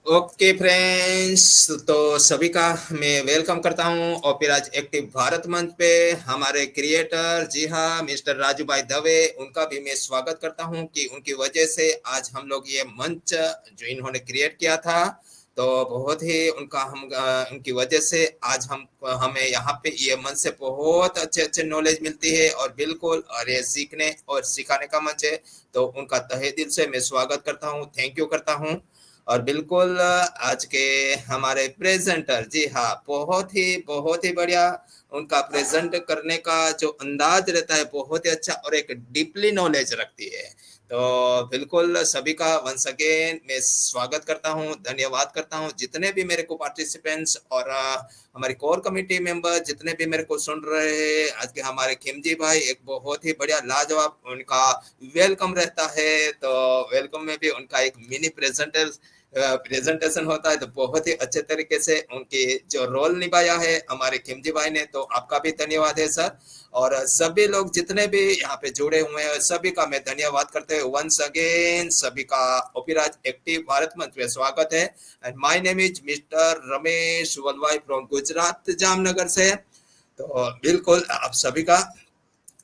Okay friends, तो सभी का मैं वेलकम करता हूं ओपेराज एक्टिव भारत मंच पे। हमारे क्रिएटर, जी हाँ, मिस्टर राजू भाई दवे, उनका भी मैं स्वागत करता हूं कि उनकी वजह से आज हम लोग ये मंच जो इन्होंने क्रिएट किया था, तो बहुत ही उनका उनकी वजह से आज हम हमें यहाँ पे ये मंच से बहुत अच्छे अच्छे नॉलेज मिलती है और बिल्कुल और ये सीखने और सिखाने का मंच है। तो उनका तहे दिल से मैं स्वागत करता हूँ, थैंक यू करता हूँ। और बिल्कुल आज के हमारे प्रेजेंटर, जी हाँ, बहुत ही बढ़िया। उनका प्रेजेंट करने का जो अंदाज रहता है बहुत ही अच्छा और एक डीपली नॉलेज रखती है। तो बिल्कुल सभी का वंस अगेन मैं स्वागत करता हूँ, धन्यवाद करता हूँ जितने भी मेरे को पार्टिसिपेंट्स और हमारी कोर कमेटी मेंबर जितने भी मेरे को सुन रहे हैं। आज के हमारे खिमजी भाई एक बहुत ही बढ़िया लाजवाब उनका वेलकम रहता है, तो वेलकम में भी उनका एक मिनी प्रेजेंटेशन होता है, तो बहुत ही अच्छे तरीके से उनकी जो रोल निभाया है हमारे खिमजी भाई ने, तो आपका भी धन्यवाद है सर। और सभी लोग जितने भी यहाँ पे जुड़े हुए हैं सभी का मैं धन्यवाद करते हुए वंस अगेन सभी का ओपेराज एक्टिव भारत मंच में स्वागत है। And my name is mister Ramesh Valvai from Gujarat Jamnagar से। तो बिल्कुल आप सभी का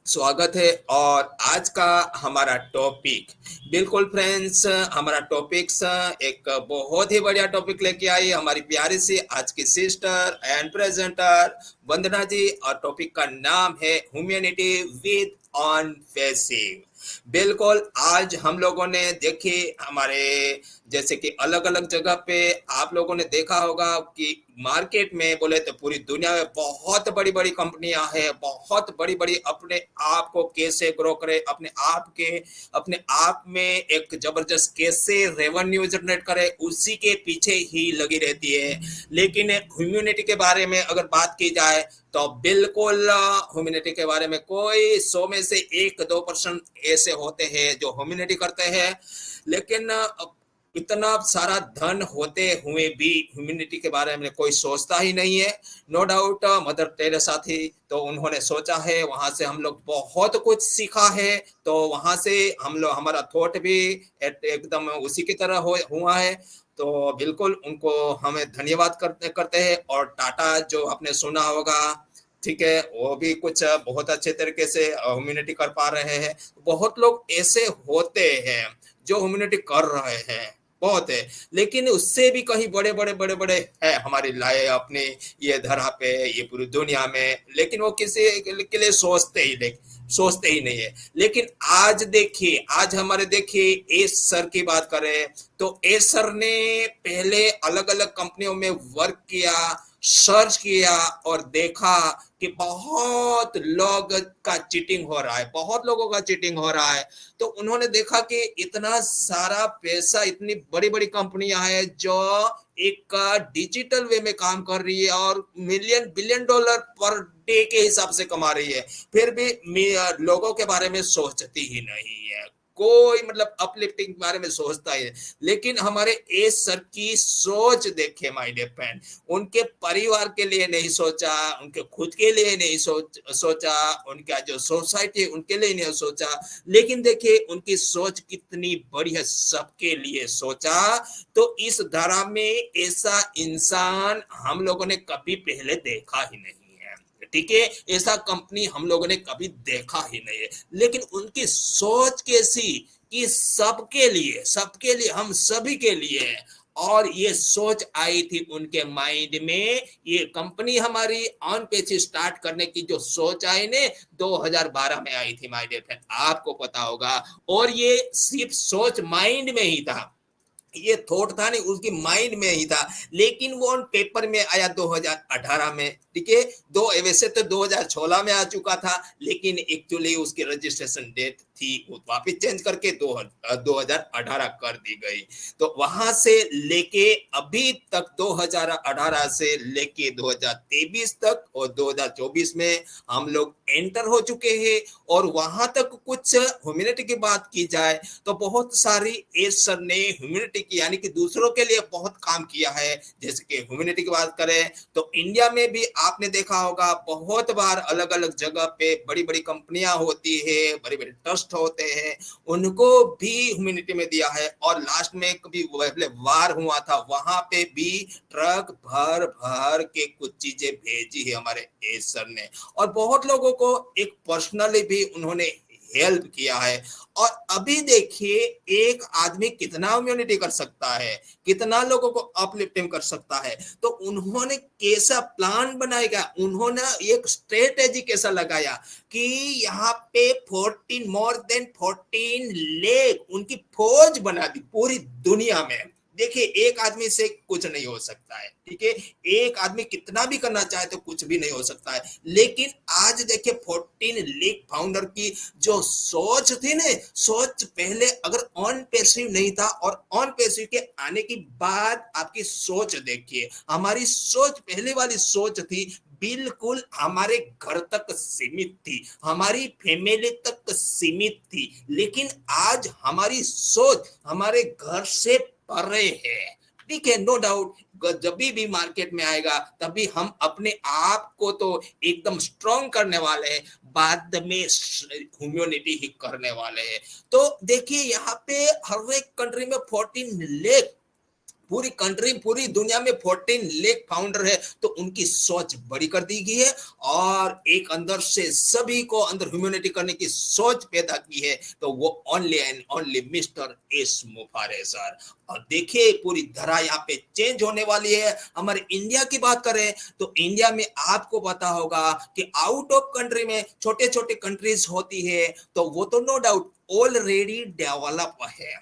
स्वागत है। और आज का हमारा टॉपिक, बिल्कुल फ्रेंड्स, हमारा टॉपिक्स एक बहुत ही बढ़िया टॉपिक लेके आई हमारी प्यारी सी आज की सिस्टर एंड प्रेजेंटर वंदना जी। और टॉपिक का नाम है ह्यूमैनिटी विद ऑन फेसिंग। बिल्कुल आज हम लोगों ने देखी हमारे जैसे कि अलग अलग जगह पे आप लोगों ने देखा होगा कि मार्केट में बोले तो पूरी दुनिया में बहुत बड़ी बड़ी कंपनियां हैं, बहुत बड़ी बड़ी अपने आप को कैसे ग्रो करे, अपने आप में एक जबरदस्त कैसे रेवेन्यू जनरेट करे, उसी के पीछे ही लगी रहती है। लेकिन ह्यूमैनिटी के बारे में अगर बात की जाए तो बिल्कुल ह्यूमैनिटी के बारे में कोई 100 में से 1-2% ऐसे होते हैं जो ह्यूमैनिटी करते हैं। लेकिन इतना सारा धन होते हुए भी ह्यूमैनिटी के बारे में कोई सोचता ही नहीं है। नो डाउट मदर टेरेसा थी, तो उन्होंने सोचा है, वहां से हम लोग बहुत कुछ सीखा है। तो वहां से हम लोग हमारा थॉट भी एकदम उसी की तरह हुआ है। तो बिल्कुल उनको हमें धन्यवाद करते करते हैं। और टाटा जो आपने सुना होगा, ठीक है, वो भी कुछ बहुत अच्छे तरीके से ह्यूमैनिटी कर पा रहे हैं। बहुत लोग ऐसे होते हैं जो ह्यूमैनिटी कर रहे हैं, बहुत है। लेकिन उससे भी कहीं बड़े बड़े बड़े बड़े है हमारी लाए अपने ये धरा पे, ये पूरी दुनिया में, लेकिन वो किसी के लिए सोचते ही नहीं है। लेकिन आज देखिए, आज हमारे देखिए एस सर की बात करें तो एस सर ने पहले अलग अलग कंपनियों में वर्क किया, सर्च किया और देखा कि बहुत लोग का चीटिंग हो रहा है, बहुत लोगों का चीटिंग हो रहा है। तो उन्होंने देखा कि इतना सारा पैसा, इतनी बड़ी बड़ी कंपनियां हैं जो एक डिजिटल वे में काम कर रही है और million billion dollar per day के हिसाब से कमा रही है, फिर भी लोगों के बारे में सोचती ही नहीं है। कोई मतलब अपलिफ्टिंग के बारे में सोचता है। लेकिन हमारे एस सर की सोच देखे माय डियर फ्रेंड, उनके परिवार के लिए नहीं सोचा, उनके खुद के लिए नहीं सोचा, उनका जो सोसाइटी उनके लिए नहीं सोचा। लेकिन देखिए उनकी सोच कितनी बड़ी है, सबके लिए सोचा। तो इस धारा में ऐसा इंसान हम लोगों ने कभी पहले देखा ही नहीं है, ठीक है, ऐसा कंपनी हम लोगों ने कभी देखा ही नहीं है। लेकिन उनकी सोच कैसी कि सबके लिए, हम सभी के लिए। और ये सोच आई थी उनके माइंड में, ये कंपनी हमारी ऑन पेज स्टार्ट करने की जो सोच आई ने 2012 में आई थी माय डियर फ्रेंड, आपको पता होगा। और ये सिर्फ सोच माइंड में ही था, ये थॉट था नहीं, उसकी माइंड में ही था। लेकिन वो ऑन पेपर में आया 2018 में, ठीक है। दो वैसे तो 2016 में आ चुका था, लेकिन एक्चुअली उसकी रजिस्ट्रेशन डेट थी वो वापस चेंज करके 2018 कर दी गई। तो वहां से लेके अभी तक 2018 से लेके 2023 तक और 2024 में हम लोग एंटर हो चुके हैं। और वहां तक कुछ ह्यूमैनिटी की बात की जाए तो बहुत सारी एस सर ने ह्यूमैनिटी की यानी कि दूसरों के लिए बहुत काम किया है। जैसे कि ह्यूमैनिटी की बात करें तो इंडिया में भी आपने देखा होगा बहुत बार अलग अलग जगह पे बड़ी बड़ी कंपनियां होती है, बड़े बड़े ट्रस्ट होते हैं, उनको भी ह्यूमैनिटी में दिया है। और लास्ट में कभी वार हुआ था, वहां पे भी ट्रक भर भर के कुछ चीजें भेजी है हमारे एस सर ने। और बहुत लोगों को एक पर्सनली भी उन्होंने हेल्प किया है। और अभी देखिए एक आदमी कितना इम्यूनिटी कर सकता है, कितना लोगों को अपलिफ्टिंग कर सकता है। तो उन्होंने कैसा प्लान बनाएगा, उन्होंने एक स्ट्रेटेजी कैसा लगाया कि यहाँ पे 14 मोर देन 14 लेख उनकी फौज बना दी पूरी दुनिया में। देखिए एक आदमी से कुछ नहीं हो सकता है, ठीक है, एक आदमी कितना भी करना चाहे तो कुछ भी नहीं हो सकता है। लेकिन आज देखिए 14 लीग फाउंडर की जो सोच थी ना, सोच पहले अगर ऑन पैसिव नहीं था और ऑन पैसिव के आने की बाद आपकी सोच देखिए, हमारी सोच पहले वाली सोच थी बिल्कुल हमारे घर तक सीमित थी, हमारी फैमिली तक सीमित थी। लेकिन आज हमारी सोच हमारे घर से परे है, ठीक है, नो डाउट। जब भी मार्केट में आएगा तभी हम अपने आप को तो एकदम स्ट्रॉन्ग करने वाले हैं, बाद में ह्यूमैनिटी ही करने वाले हैं। तो देखिए यहाँ पे हर एक कंट्री में 14 लेख, पूरी कंट्री पूरी दुनिया में 14 लेख फाउंडर है, तो उनकी सोच बड़ी कर दी गई है और एक अंदर से सभी को अंदर ह्यूमैनिटी करने की सोच पैदा की है। तो वो only and only mister S मुफारे sir. और देखिए पूरी धरा यहाँ पे चेंज होने वाली है। हमारे इंडिया की बात करें तो इंडिया में आपको पता होगा कि आउट ऑफ कंट्री में छोटे छोटे कंट्रीज होती है, तो वो तो नो डाउट ऑलरेडी डेवलप है,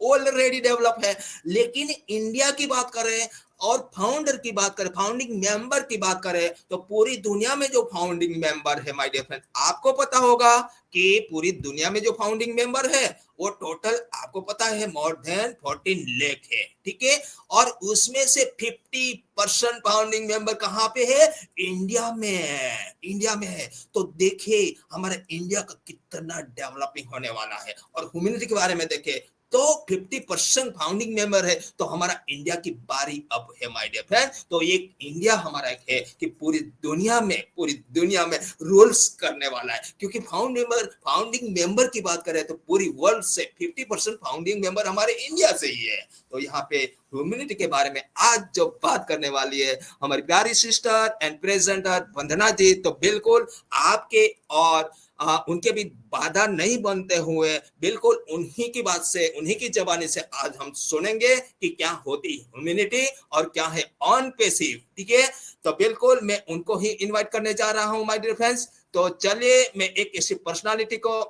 ऑलरेडी डेवलप है। लेकिन इंडिया की बात करें और फाउंडर की बात करें, फाउंडिंग मेंबर की बात करें, तो पूरी दुनिया में जो फाउंडिंग मेंबर है माय डियर फ्रेंड, आपको पता होगा कि पूरी दुनिया में जो फाउंडिंग मेंबर है वो टोटल आपको पता है मोर देन 14 लाख है, ठीक है। और उसमें से 50% फाउंडिंग मेंबर कहां पे है? इंडिया में है, इंडिया में है। तो देखिए हमारे इंडिया का कितना डेवलपिंग होने वाला है। और ह्यूमैनिटी के बारे में देखें तो 50% फाउंडिंग मेंबर है, तो हमारा इंडिया की बारी अब है माय डियर फ्रेंड। तो ये इंडिया हमारा एक है कि पूरी दुनिया में रूल्स करने वाला है, क्योंकि फाउंडिंग मेंबर की बात करें तो पूरी वर्ल्ड से 50% फाउंडिंग मेंबर हमारे इंडिया से ही है। तो यहाँ पे ह्यूमैनिटी के बारे में आज जो बात करने वाली है हमारी प्यारी सिस्टर एंड प्रेजेंटर वंदना जी, तो बिल्कुल आपके और उनके भी बाधा नहीं बनते हुए बिल्कुल उन्हीं की बात से, उन्हीं की जबानी से आज हम सुनेंगे कि क्या होती ह्यूमैनिटी और क्या है ऑन पैसिव, ठीक है। तो बिल्कुल मैं उनको ही इनवाइट करने जा रहा हूं माय डियर फ्रेंड्स। तो चलिए मैं एक ऐसी पर्सनालिटी को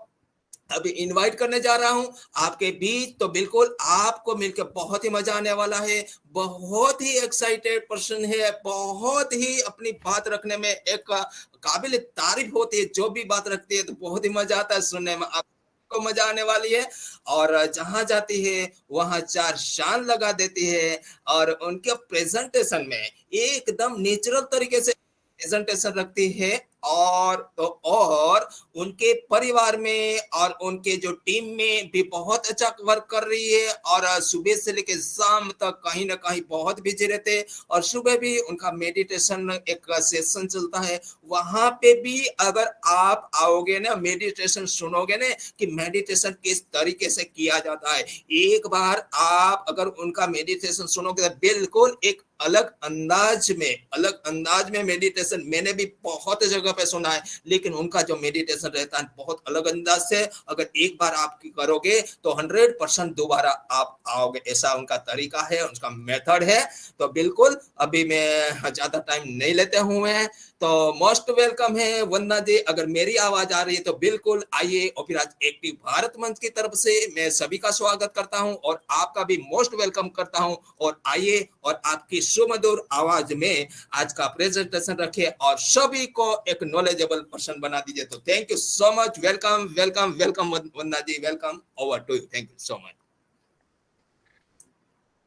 अभी इनवाइट करने जा रहा हूं आपके बीच। तो बिल्कुल आपको मिलकर बहुत ही मजा आने वाला है, बहुत ही एक्साइटेड पर्सन है, बहुत ही अपनी बात रखने में एक काबिल तारीफ होती है, जो भी बात रखती है तो बहुत ही मजा आता है सुनने में, आपको मजा आने वाली है। और जहां जाती है वहां चार शान लगा देती है और उनके प्रेजेंटेशन में एकदम नेचुरल तरीके से प्रेजेंटेशन रखती है। और तो और उनके परिवार में और उनके जो टीम में भी बहुत अच्छा वर्क कर रही है और सुबह से लेकर शाम तक कहीं ना कहीं बहुत बिजी रहते हैं। और सुबह भी उनका मेडिटेशन एक सेशन चलता है, वहां पे भी अगर आप आओगे ना, मेडिटेशन सुनोगे ना कि मेडिटेशन किस तरीके से किया जाता है, एक बार आप अगर उनका मेडिटेशन सुनोगे तो बिल्कुल एक अलग अंदाज में मेडिटेशन मैंने भी बहुत जगह पे सुना है, लेकिन उनका जो मेडिटेशन रहता है बहुत अलग अंदाज से, अगर एक बार आप करोगे तो 100% दोबारा आप आओगे, ऐसा उनका तरीका है, उनका मेथड है। तो बिल्कुल अभी मैं ज्यादा टाइम नहीं लेते हुए, तो मोस्ट वेलकम है वंदना जी। अगर मेरी आवाज आ रही है तो बिल्कुल आइए। ओपिराज एक्टिव भारत मंच की तरफ से मैं सभी का स्वागत करता हूं और आपका भी मोस्ट वेलकम करता हूं। और आइए और आपकी सुमधुर आवाज में आज का प्रेजेंटेशन रखिए और सभी को एक नॉलेजेबल पर्सन बना दीजिए। तो thank you so much, welcome welcome welcome Vandana ji, welcome, over to you, thank you so much.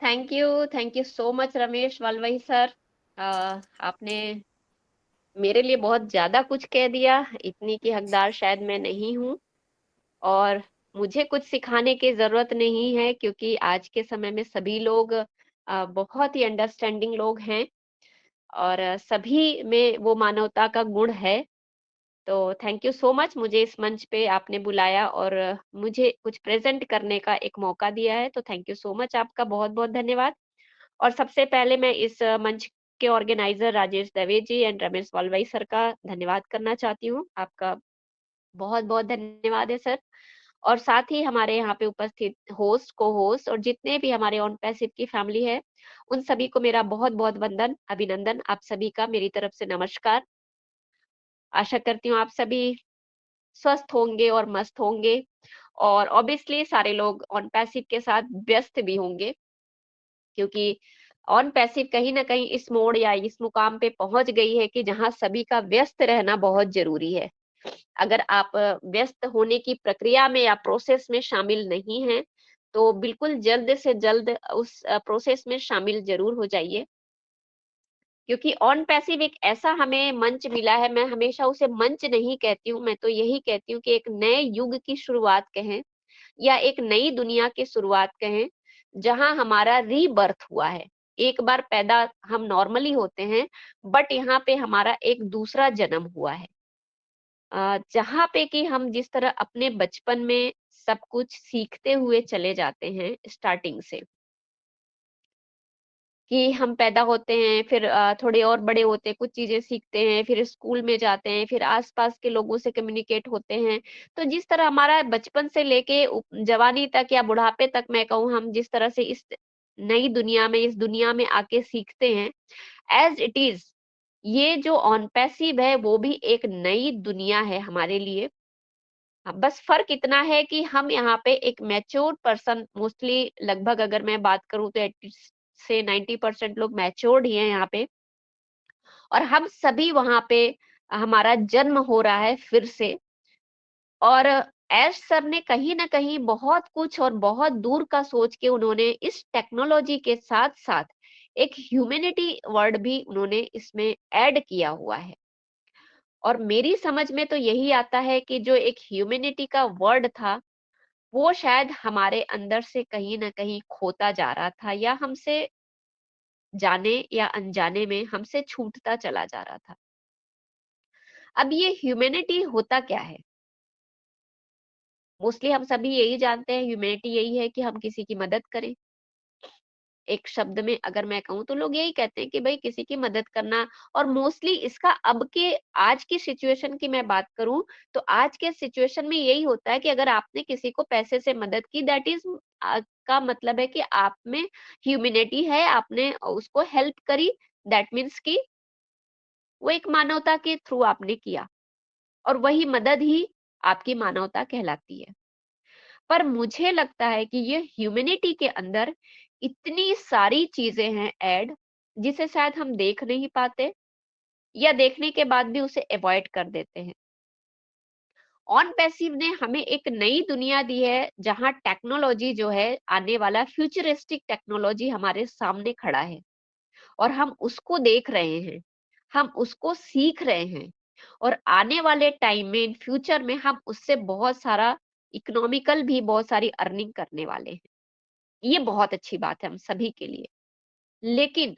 Thank you so much Ramesh Valvai sir. आपने मेरे लिए बहुत ज्यादा कुछ कह दिया, इतनी की हकदार शायद मैं नहीं हूँ। और मुझे कुछ सिखाने की जरूरत नहीं है, क्योंकि आज के समय में सभी लोग बहुत ही अंडरस्टैंडिंग लोग हैं। और सभी में वो मानवता का गुण है। तो थैंक यू सो मच, मुझे इस मंच पे आपने बुलाया और मुझे कुछ प्रेज़ेंट करने का एक मौका दिया है, तो थैंक यू सो मच, आपका बहुत-बहुत धन्यवाद। और सबसे पहले मैं इस मंच के organiser Rajesh Dave ji and Ramesh Valvai sir का धन्यवाद करना चाहती हूँ। आपका बहुत-बहुत धन्यवाद है सर। और साथ ही हमारे यहाँ पे उपस्थित होस्ट, को-होस्ट और जितने भी हमारे ऑन पैसिव की फैमिली है, उन सभी को मेरा बहुत-बहुत वंदन, अभिनंदन, आप सभी का मेरी तरफ से नमस्कार। आशा करती हूँ आप सभी स्वस्थ होंगे और मस्त होंगे और ऑब्वियसली सारे लोग ऑन पैसिव के साथ व्यस्त भी होंगे, क्योंकि ऑन पैसिव कहीं न कहीं इस मोड़ या इस मुकाम पे पहुँच गई है कि जहाँ सभी का व्यस्त रहना बहुत ज़रूरी है। अगर आप व्यस्त होने की प्रक्रिया में या प्रोसेस में शामिल नहीं हैं, तो बिल्कुल जल्द से जल्द उस प्रोसेस में शामिल ज़रूर हो जाइए। क्योंकि ऑन पैसिव एक ऐसा हमें मंच मिला है, मैं हमेशा उसे मंच नहीं कहती हूँ, मैं तो यही कहती हूँ कि एक नए युग की शुरुआत कहें या एक नई दुनिया की शुरुआत कहें, जहाँ हमारा रीबर्थ हुआ है। एक बार पैदा हम नॉर्मली होते हैं, बट यहाँ पे हमारा एक दूसरा जन्म हुआ है। जहाँ पे कि हम जिस तरह अपने बचपन में सब कुछ सीखते हुए चले जाते हैं स्टार्टिंग से, कि हम पैदा होते हैं, फिर थोड़े और बड़े होते हैं, कुछ चीज़ें सीखते हैं, फिर स्कूल में जाते हैं, फिर आस-पास के लोगों से कम्युनिकेट होते हैं। तो जिस तरह हमारा बचपन से लेके जवानी तक या बुढ़ापे तक मैं कहूँ, हम जिस तरह से इस नई दुनिया में, इस दुनिया में आके सीखते हैं, ऐज़ इट इज़ ये जो ऑन पैसिव है, वो भी एक नई दुनिया है हमारे लिए। हाँ, बस फ़र्क इतना है कि हम यहाँ पे एक मैच्योर्ड पर्सन, मोस्टली लगभग अगर मैं बात करूँ तो 80 से 90% लोग मैच्योर्ड ही हैं यहाँ पे, और हम सभी वहाँ पे हमारा जन्म हो रहा है फिर से। और ऐश सर ने कहीं न कहीं बहुत कुछ और बहुत दूर का सोच के उन्होंने इस टेक्नोलॉजी के साथ-साथ एक ह्यूमैनिटी वर्ड भी उन्होंने इसमें ऐड किया हुआ है। और मेरी समझ में तो यही आता है कि जो एक ह्यूमैनिटी का वर्ड था, वो शायद हमारे अंदर से कहीं न कहीं खोता जा रहा था, या हमसे जाने या अनजाने में हमसे छूटता चला जा रहा था। अब ये ह्यूमैनिटी होता क्या है? मोस्टली हम सभी यही जानते हैं, ह्यूमैनिटी यही है कि हम किसी की मदद करें। एक शब्द में अगर मैं कहूँ तो लोग यही कहते हैं कि भई किसी की मदद करना। और मोस्टली इसका अब के आज की सिचुएशन की मैं बात करूँ, तो आज के सिचुएशन में यही होता है कि अगर आपने किसी को पैसे से मदद की, दैट इज़ का मतलब है कि आप में ह्यूमैनिटी है, आपने उसको हेल्प करी, दैट मीन्स कि वो एक मानवता के थ्रू आपने किया, और वही मदद ही आपकी मानवता कहलाती है। पर मुझे लगता है कि ये ह्यूमैनिटी के अंदर इतनी सारी चीजें हैं ऐड, जिसे शायद हम देख नहीं पाते, या देखने के बाद भी उसे अवॉइड कर देते हैं। ऑन पैसिव ने हमें एक नई दुनिया दी है, जहां टेक्नोलॉजी जो है, आने वाला फ्यूचरिस्टिक टेक्नोलॉजी हमारे सामने खड़ा है, और हम उसको देख रहे हैं, हम उसको सीख रहे हैं, और आने वाले टाइम में, इन फ्यूचर में, हम उससे बहुत सारा इकोनॉमिकल भी बहुत सारी अर्निंग करने वाले हैं। ये बहुत अच्छी बात है हम सभी के लिए। लेकिन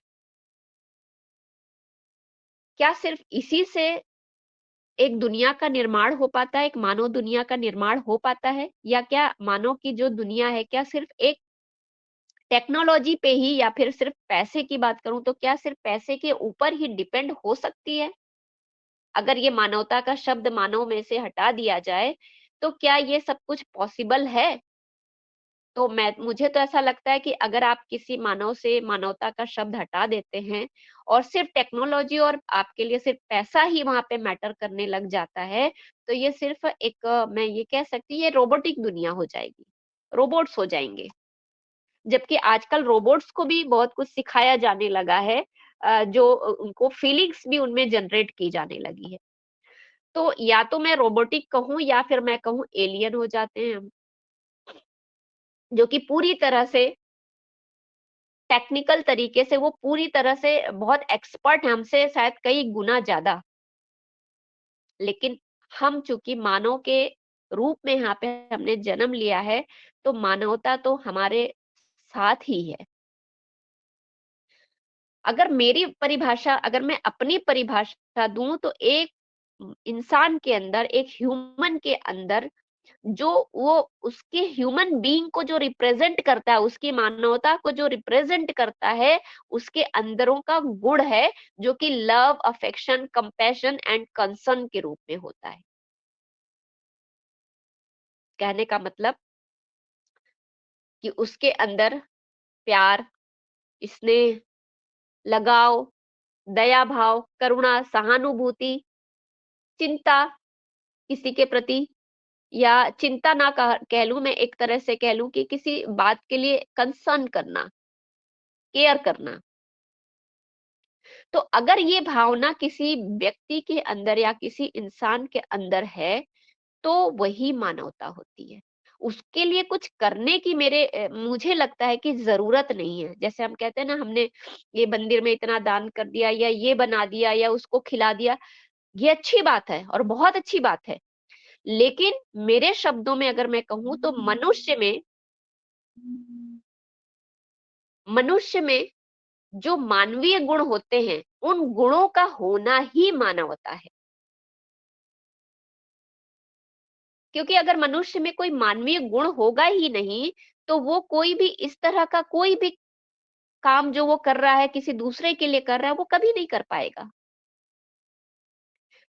क्या सिर्फ इसी से एक दुनिया का निर्माण हो पाता है, एक मानव दुनिया का निर्माण हो पाता है? या क्या मानव की जो दुनिया है, क्या सिर्फ एक टेक्नोलॉजी पे ही, या फिर सिर्फ पैसे की बात करूँ तो क्या सिर्फ पैसे के ऊपर ही डिपेंड हो सकती है? अगर ये मानवता का शब्द मानव में से हटा दिया जाए, तो क्या ये सब कुछ पॉसिबल है? तो मुझे तो ऐसा लगता है कि अगर आप किसी मानव से मानवता का शब्द हटा देते हैं, और सिर्फ टेक्नोलॉजी और आपके लिए सिर्फ पैसा ही वहाँ पे मैटर करने लग जाता है, तो ये सिर्फ एक मैं ये कह सकती हूँ, ये रोबोटिक दुनिया हो जाएगी, रोबोट्स हो जाएँगे। जबकि आजकल रोबोट्स को भी बहुत कुछ सिखाया जाने लगा है, जो उनको फीलिंग्स भी उनमें जनरेट की जाने लगी है। तो या तो मैं रोबोटिक कहूँ, या फिर मैं कहूँ एलियन हो जाते हैं हम, जो कि पूरी तरह से टेक्निकल तरीके से, वो पूरी तरह से बहुत एक्सपर्ट हैं हमसे शायद कई गुना ज़्यादा। लेकिन हम चूँकि मानव के रूप में यहाँ पे हमने जन्म लिया है, तो मानवता तो हमारे साथ ही है। अगर मैं अपनी परिभाषा दूं तो एक इंसान के अंदर, एक ह्यूमन के अंदर जो वो उसके ह्यूमन बीइंग को जो रिप्रेजेंट करता है, उसकी मानवता को जो रिप्रेजेंट करता है, उसके अंदरों का गुण है, जो कि love, affection, compassion and concern के रूप में होता है। कहने का मतलब कि उसके अंदर प्यार, स्नेह, लगाव, दया भाव, करुणा, सहानुभूति, चिंता किसी के प्रति, या चिंता ना कह लूं, मैं एक तरह से कह लूं कि किसी बात के लिए कंसर्न करना, केयर करना। तो अगर ये भावना किसी व्यक्ति के अंदर या किसी इंसान के अंदर है, तो वही मानवता होती है। उसके लिए कुछ करने की मुझे लगता है कि जरूरत नहीं है। जैसे हम कहते हैं ना, हमने ये मंदिर में इतना दान कर दिया, या ये बना दिया, या उसको खिला दिया, ये अच्छी बात है और बहुत अच्छी बात है। लेकिन मेरे शब्दों में अगर मैं कहूँ तो मनुष्य में जो मानवीय गुण होते हैं, उन गुणों का होना ही मानवता है। क्योंकि अगर मनुष्य में कोई मानवीय गुण होगा ही नहीं, तो वो कोई भी इस तरह का कोई भी काम जो वो कर रहा है, किसी दूसरे के लिए कर रहा है, वो कभी नहीं कर पाएगा।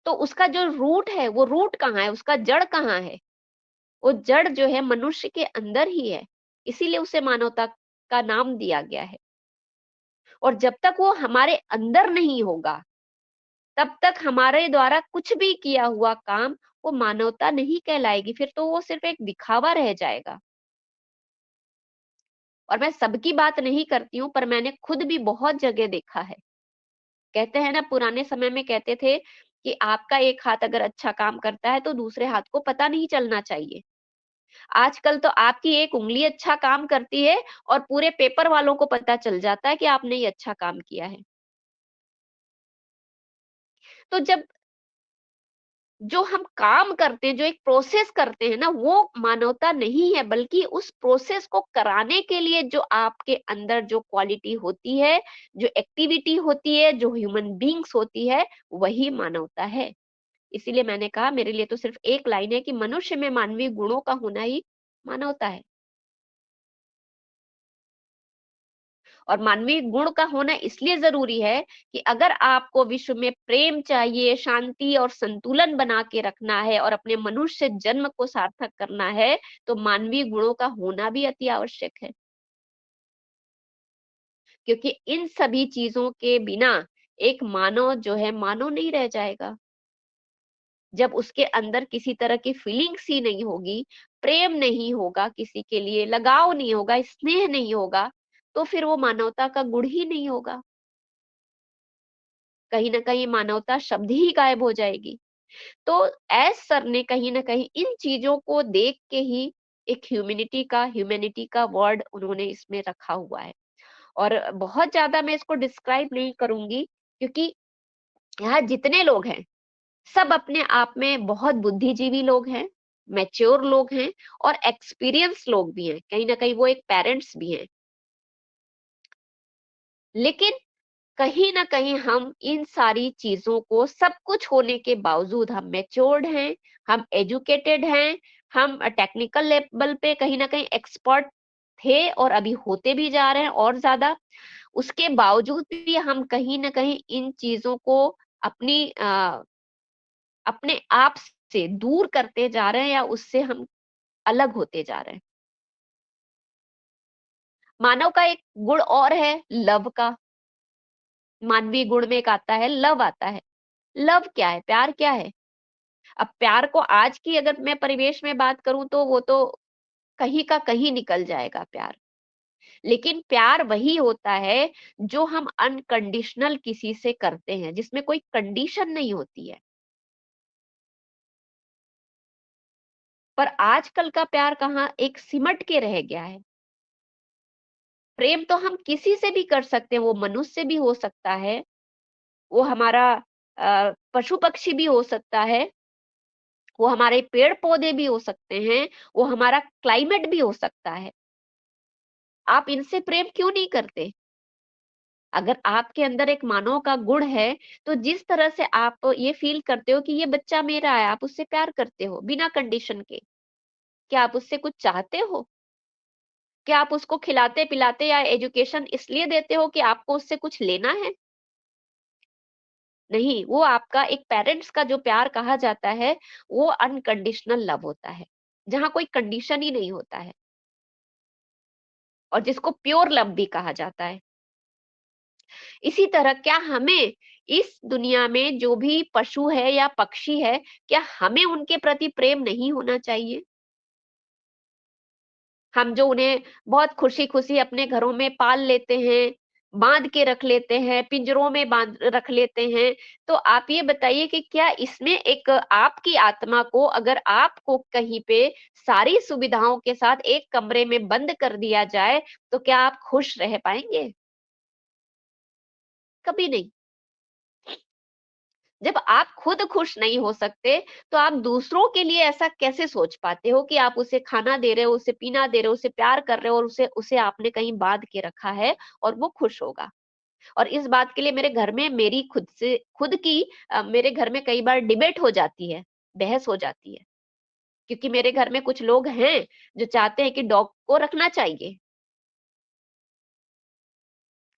तो उसका जो रूट है, वो रूट कहाँ है, उसका जड़ कहाँ है? वो जड़ जो है मनुष्य के अंदर ही है। इसीलिए उसे मानवता का नाम दिया गया है। और जब तक वो हमारे अंदर नहीं होगा, तब तक हमारे द्वारा कुछ भी किया हुआ काम वो मानवता नहीं कहलाएगी, फिर तो वो सिर्फ एक दिखावा रह जाएगा। और मैं सबकी बात नहीं करती हूँ, पर मैंने खुद भी बहुत जगह देखा है। कहते हैं ना, पुराने समय में कहते थे कि आपका एक हाथ अगर अच्छा काम करता है तो दूसरे हाथ को पता नहीं चलना चाहिए। आजकल तो आपकी एक उंगली अच्छा काम करती है और पूरे पेपर वालों को पता चल जाता है कि आपने ये अच्छा काम किया है। तो जब जो हम काम करते हैं, जो एक प्रोसेस करते हैं ना, वो मानवता नहीं है, बल्कि उस प्रोसेस को कराने के लिए जो आपके अंदर जो क्वालिटी होती है, जो एक्टिविटी होती है, जो ह्यूमन बीइंग्स होती है, वही मानवता है। इसीलिए मैंने कहा, मेरे लिए तो सिर्फ एक लाइन है कि मनुष्य में मानवीय गुणों का होना ही मानवता है। और मानवीय गुण का होना इसलिए जरूरी है कि अगर आपको विश्व में प्रेम चाहिए, शांति और संतुलन बना के रखना है और अपने मनुष्य जन्म को सार्थक करना है, तो मानवीय गुणों का होना भी अति आवश्यक है। क्योंकि इन सभी चीजों के बिना एक मानव जो है मानव नहीं रह जाएगा। जब उसके अंदर किसी तरह की फीलिंग्स ही नहीं होगी, प्रेम नहीं होगा, किसी के लिए लगाव नहीं होगा, स्नेह नहीं होगा, तो फिर वो मानवता का गुण ही नहीं होगा। कहीं न कहीं मानवता शब्द ही गायब हो जाएगी। तो एस सर ने कहीं न कहीं इन चीज़ों को देख के ही एक ह्यूमैनिटी का वर्ड उन्होंने इसमें रखा हुआ है। और बहुत ज़्यादा मैं इसको डिस्क्राइब नहीं करूँगी, क्योंकि यहाँ जितने लोग हैं, सब अपने आप में बहुत बुद्धिजीवी लोग हैं, मैच्योर लोग हैं और एक्सपीरियंस लोग भी हैं। कहीं न कहीं वो एक पेरेंट्स भी हैं। लेकिन कहीं न कहीं हम इन सारी चीज़ों को, सब कुछ होने के बावजूद, हम मैच्योर्ड हैं, हम एजुकेटेड हैं, हम टेक्निकल लेवल पे कहीं न कहीं एक्सपर्ट थे और अभी होते भी जा रहे हैं और ज़्यादा। उसके बावजूद भी हम कहीं न कहीं इन चीज़ों को अपने आप से दूर करते जा रहे हैं, या उससे हम अलग होते जा रहे हैं। मानव का एक गुण और है लव का। मानवीय गुण में एक आता है लव, आता है। लव क्या है? प्यार क्या है? अब प्यार को आज की अगर मैं परिवेश में बात करूं, तो वो तो कहीं का कहीं निकल जाएगा प्यार। लेकिन प्यार वही होता है जो हम अनकंडीशनल किसी से करते हैं, जिसमें कोई कंडीशन नहीं होती है। पर आजकल का प्यार कहाँ, एक सिमट के रह गया है। प्रेम तो हम किसी से भी कर सकते हैं, वो मनुष्य भी हो सकता है, वो हमारा पशु पक्षी भी हो सकता है, वो हमारे पेड़ पौधे भी हो सकते हैं, वो हमारा क्लाइमेट भी हो सकता है। आप इनसे प्रेम क्यों नहीं करते? अगर आपके अंदर एक मानव का गुण है, तो जिस तरह से आप ये फ़ील करते हो कि ये बच्चा मेरा है, आप उससे प्यार करते हो बिना कंडीशन के। क्या आप उससे कुछ चाहते हो? क्या आप उसको खिलाते-पिलाते या एजुकेशन इसलिए देते हो कि आपको उससे कुछ लेना है? नहीं, वो आपका एक पेरेंट्स का जो प्यार कहा जाता है, वो अनकंडीशनल लव होता है, जहाँ कोई कंडीशन ही नहीं होता है और जिसको प्योर लव भी कहा जाता है। इसी तरह क्या हमें इस दुनिया में जो भी पशु है या पक्षी है, क्या हमें उनके प्रति प्रेम नहीं होना चाहिए? हम जो उन्हें बहुत खुशी-खुशी अपने घरों में पाल लेते हैं, बाँध के रख लेते हैं, पिंजरों में बाँध रख लेते हैं। तो आप ये बताइए कि क्या इसमें एक आपकी आत्मा को अगर आपको कहीं पे सारी सुविधाओं के साथ एक कमरे में बंद कर दिया जाए, तो क्या आप खुश रह पाएँगे? कभी नहीं। जब आप खुद खुश नहीं हो सकते, तो आप दूसरों के लिए ऐसा कैसे सोच पाते हो कि आप उसे खाना दे रहे हो, उसे पीना दे रहे हो, उसे प्यार कर रहे हो और उसे उसे आपने कहीं बाँध के रखा है और वो खुश होगा। और इस बात के लिए मेरे घर में मेरी खुद की मेरे घर में कई बार डिबेट हो जाती है, बहस हो जाती है। क्योंकि मेरे घर में कुछ लोग हैं, जो चाहते हैं कि डॉग को रखना चाहिए।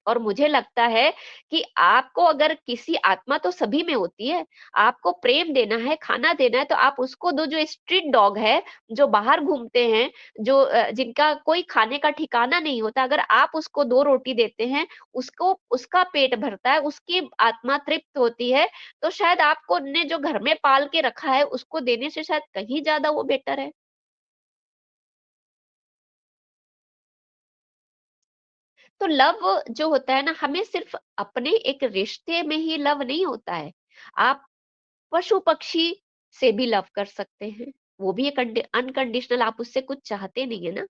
और मुझे लगता है कि आपको अगर किसी आत्मा तो सभी में होती है, आपको प्रेम देना है, खाना देना है तो आप उसको दो जो स्ट्रीट डॉग है, जो बाहर घूमते हैं, जो जिनका कोई खाने का ठिकाना नहीं होता, अगर आप उसको 2 रोटी देते हैं, उसको उसका पेट भरता है, उसकी आत्मा तृप्त होती है, तो शायद आपको ने जो घर में पाल के रखा है, उसको देने से शायद कहीं ज़्यादा वो बेटर है। तो लव जो होता है ना, हमें सिर्फ अपने एक रिश्ते में ही लव नहीं होता है। आप पशु-पक्षी से भी लव कर सकते हैं। वो भी एक अनकंडीशनल आप उससे कुछ चाहते नहीं है ना।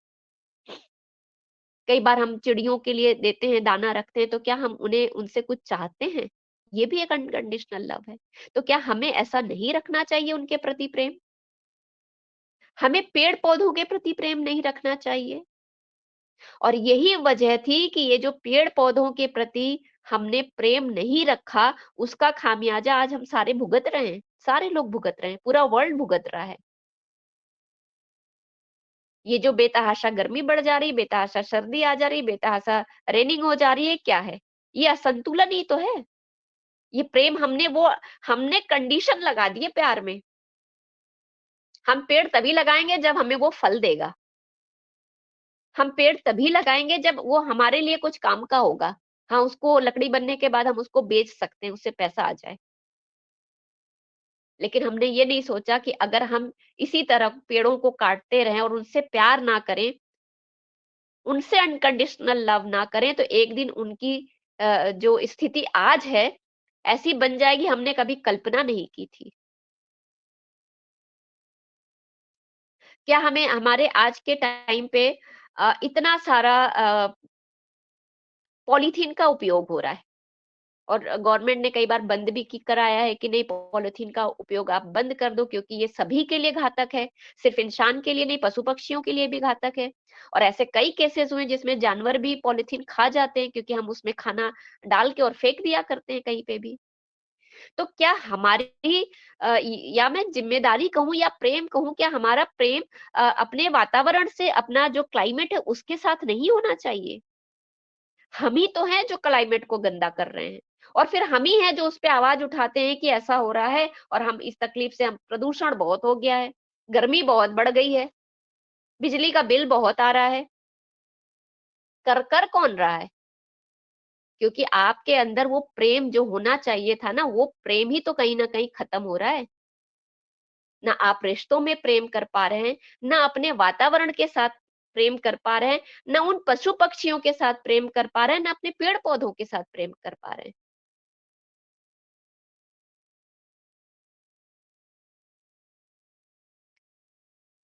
कई बार हम चिड़ियों के लिए देते हैं, दाना रखते हैं, तो क्या हम उन्हें उनसे कुछ चाहते हैं? ये भी एक अनकंडीशनल लव है। तो क्या हमें ऐसा नहीं रखना चाहिए उनके प्रति प्रेम? हमें पेड़-पौधों के प्रति प्रेम नहीं रखना चाहिए? और यही वजह थी कि ये जो पेड़-पौधों के प्रति हमने प्रेम नहीं रखा, उसका खामियाजा आज हम सारे भुगत रहे हैं। सारे लोग भुगत रहे हैं, पूरा वर्ल्ड भुगत रहा है। ये जो बेतहाशा गर्मी बढ़ जा रही, बेतहाशा सर्दी आ जा रही, बेतहाशा रेनिंग हो जा रही है, क्या है? ये असंतुलन ही तो है। ये प्रेम हमने कंडीशन लगा दी है प्यार में। हम पेड़ तभी लगाएँगे जब हमें वो फल देगा। हम पेड़ तभी लगाएँगे जब वो हमारे लिए कुछ काम का होगा। हाँ, उसको लकड़ी बनने के बाद हम उसको बेच सकते हैं, उससे पैसा आ जाए। लेकिन हमने ये नहीं सोचा कि अगर हम इसी तरह पेड़ों को काटते रहें और उनसे प्यार ना करें, उनसे अनकंडीशनल लव ना करें, तो एक दिन उनकी जो स्थिति आज है, ऐसी बन जाएगी हमने कभी कल्पना नहीं की थी। क्या हमें हमारे आज के टाइम पे इतना सारा पॉलीथीन का उपयोग हो रहा है और गवर्नमेंट ने कई बार बंद भी कराया है कि नहीं पॉलीथीन का उपयोग आप बंद कर दो क्योंकि ये सभी के लिए घातक है, सिर्फ इंसान के लिए नहीं पशु पक्षियों के लिए भी घातक है। और ऐसे कई केसेस हुए जिसमें जानवर भी पॉलीथीन खा जाते हैं क्योंकि हम उसमें खाना डाल के और फेंक दिया करते हैं कहीं पे भी। तो क्या हमारी या मैं जिम्मेदारी कहूँ या प्रेम कहूँ, क्या हमारा प्रेम अपने वातावरण से अपना जो क्लाइमेट है उसके साथ नहीं होना चाहिए? हम ही तो हैं जो क्लाइमेट को गंदा कर रहे हैं और फिर हम ही हैं जो उस पे आवाज उठाते हैं कि ऐसा हो रहा है और हम इस तकलीफ से हम प्रदूषण बहुत हो गया है, गर्मी बहुत बढ़ गई है, बिजली का बिल बहुत आ रहा है, कर कौन रहा है? क्योंकि आपके अंदर वो प्रेम जो होना चाहिए था ना, वो प्रेम ही तो कहीं न कहीं खत्म हो रहा है। ना आप रिश्तों में प्रेम कर पा रहे हैं, ना अपने वातावरण के साथ प्रेम कर पा रहे हैं, ना उन पशु-पक्षियों के साथ प्रेम कर पा रहे हैं, ना अपने पेड़-पौधों के साथ प्रेम कर पा रहे हैं।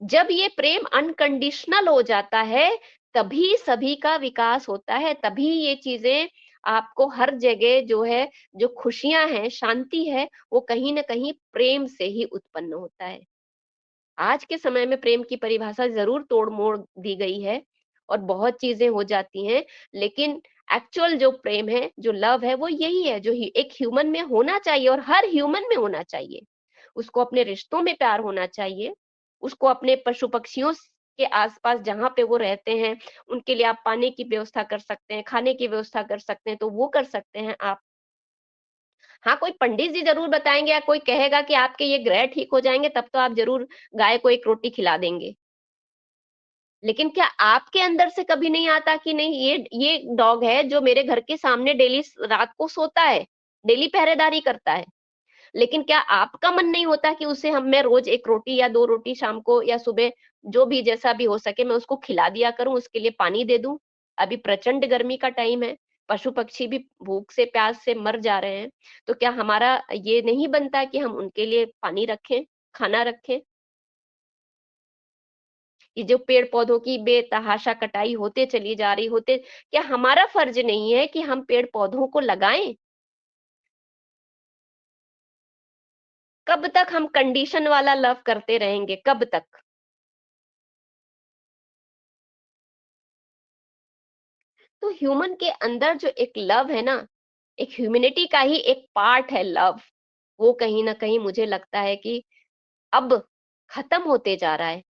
जब ये प्रेम अनकंडीशनल हो जाता है, तभी सभी का विकास होता है, तभी ये चीज़ें आपको हर जगह जो है, जो खुशियाँ हैं, शांति है, वो कहीं न कहीं प्रेम से ही उत्पन्न होता है। आज के समय में प्रेम की परिभाषा ज़रूर तोड़-मोड़ दी गई है और बहुत चीज़ें हो जाती हैं, लेकिन एक्चुअल जो प्रेम है, जो लव है, वो यही है जो एक ह्यूमन में होना चाहिए और हर ह्यूमन में होना चाहिए। उसको अपने रिश्तों में प्यार होना चाहिए, उसको अपने पशु-पक्षियों के आस-पास जहाँ पे वो रहते हैं, उनके लिए आप पानी की व्यवस्था कर सकते हैं, खाने की व्यवस्था कर सकते हैं, तो वो कर सकते हैं आप। हाँ, कोई पंडित जी ज़रूर बताएँगे या कोई कहेगा कि आपके ये ग्रह ठीक हो जाएँगे, तब तो आप ज़रूर गाय को 1 रोटी खिला देंगे। लेकिन क्या आपके अंदर से कभी नहीं आता कि नहीं, ये डॉग है जो मेरे घर के सामने डेली रात को सोता है, डेली पहरेदारी करता है। लेकिन क्या आपका मन नहीं होता कि उसे मैं रोज 1 रोटी या 2 रोटी शाम को या सुबह जो भी जैसा भी हो सके मैं उसको खिला दिया करूँ, उसके लिए पानी दे दूँ? अभी प्रचंड गर्मी का टाइम है, पशु-पक्षी भी भूख से, प्यास से मर जा रहे हैं। तो क्या हमारा ये नहीं बनता कि हम उनके लिए पानी रखें, खाना रखें? ये जो पेड़-पौधों की बेतहाशा कटाई होते चली जा रही होते क्या हमारा फर्ज नहीं है कि हम पेड़-पौधों को लगाएँ? कब तक हम कंडीशन वाला लव करते रहेंगे, कब तक? तो ह्यूमन के अंदर जो एक लव है ना, एक ह्यूमैनिटी का ही एक पार्ट है लव, वो कहीं न कहीं मुझे लगता है कि अब खत्म होते जा रहा है।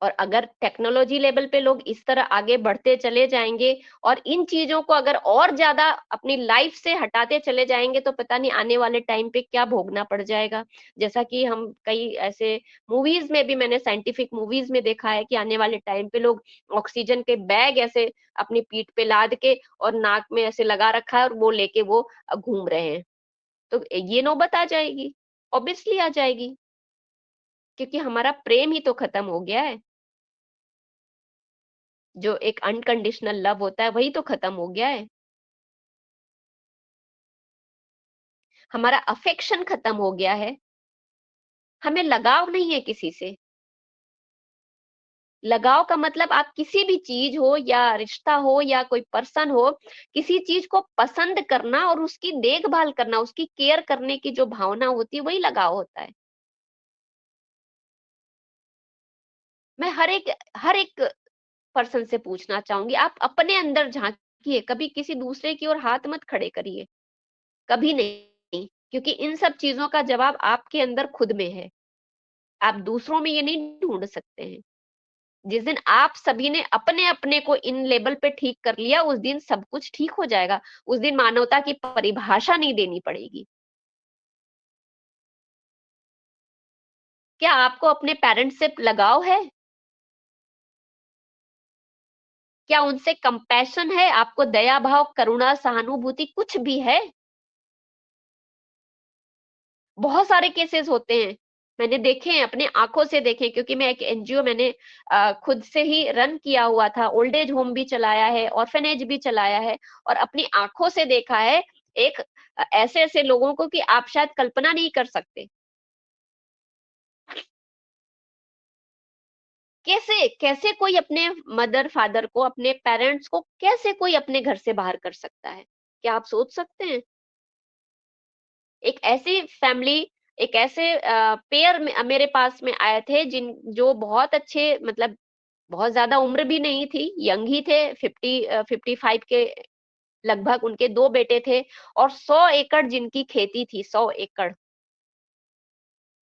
और अगर टेक्नोलॉजी लेवल पे लोग इस तरह आगे बढ़ते चले जाएँगे और इन चीज़ों को अगर और ज़्यादा अपनी लाइफ से हटाते चले जाएँगे, तो पता नहीं आने वाले टाइम पे क्या भोगना पड़ जाएगा। जैसा कि हम कई ऐसे मूवीज़ में भी मैंने साइंटिफिक मूवीज़ में देखा है कि आने वाले टाइम पे लोग ऑक्सीजन के बैग ऐसे अपनी पीठ पे लाद के और नाक में ऐसे लगा रखा है और वो लेके वो घूम रहे हैं। तो ये नौबत आ जाएगी, ऑब्वियसली आ जाएगी, क्योंकि हमारा प्रेम ही तो खत्म हो गया है। जो एक अनकंडीशनल लव होता है वही तो खत्म हो गया है। हमारा अफेक्शन खत्म हो गया है। हमें लगाव नहीं है किसी से। लगाव का मतलब आप किसी भी चीज़ हो या रिश्ता हो या कोई पर्सन हो, किसी चीज़ को पसंद करना और उसकी देखभाल करना, उसकी केयर करने की जो भावना होती है वही लगाव होता है। मैं हर एक पर्सन से पूछना चाहूँगी, आप अपने अंदर झाँकिए, कभी किसी दूसरे की ओर हाथ मत खड़े करिए, कभी नहीं, क्योंकि इन सब चीज़ों का जवाब आपके अंदर खुद में है। आप दूसरों में ये नहीं ढूँढ सकते हैं। जिस दिन आप सभी ने अपने-अपने को इन लेवल पे ठीक कर लिया, उस दिन सब कुछ ठीक हो जाएगा। उस दिन मानवता की परिभाषा नहीं देनी पड़ेगी। क्या आपको अपने पेरेंट्स से लगाव है? क्या उनसे कंपैशन है? आपको दया भाव, करुणा, सहानुभूति कुछ भी है? बहुत सारे केसेस होते हैं। मैंने देखे हैं, अपनी आँखों से देखे हैं, क्योंकि मैं एक एनजीओ मैंने खुद से ही रन किया हुआ था, ओल्ड एज होम भी चलाया है, ऑर्फनेज भी चलाया है और अपनी आँखों से देखा है एक ऐसे-ऐसे लोगों को कि आप शायद कल्पना नहीं कर सकते। कैसे कैसे कोई अपने मदर-फादर को, अपने पेरेंट्स को कैसे कोई अपने घर से बाहर कर सकता है? क्या आप सोच सकते हैं? एक ऐसी फैमिली, एक ऐसे पेयर मेरे पास में आए थे जिन जो बहुत अच्छे, मतलब बहुत ज़्यादा उम्र भी नहीं थी, यंग ही थे, 55 के लगभग। उनके 2 बेटे थे और 100 एकड़ जिनकी खेती थी, 100 एकड़।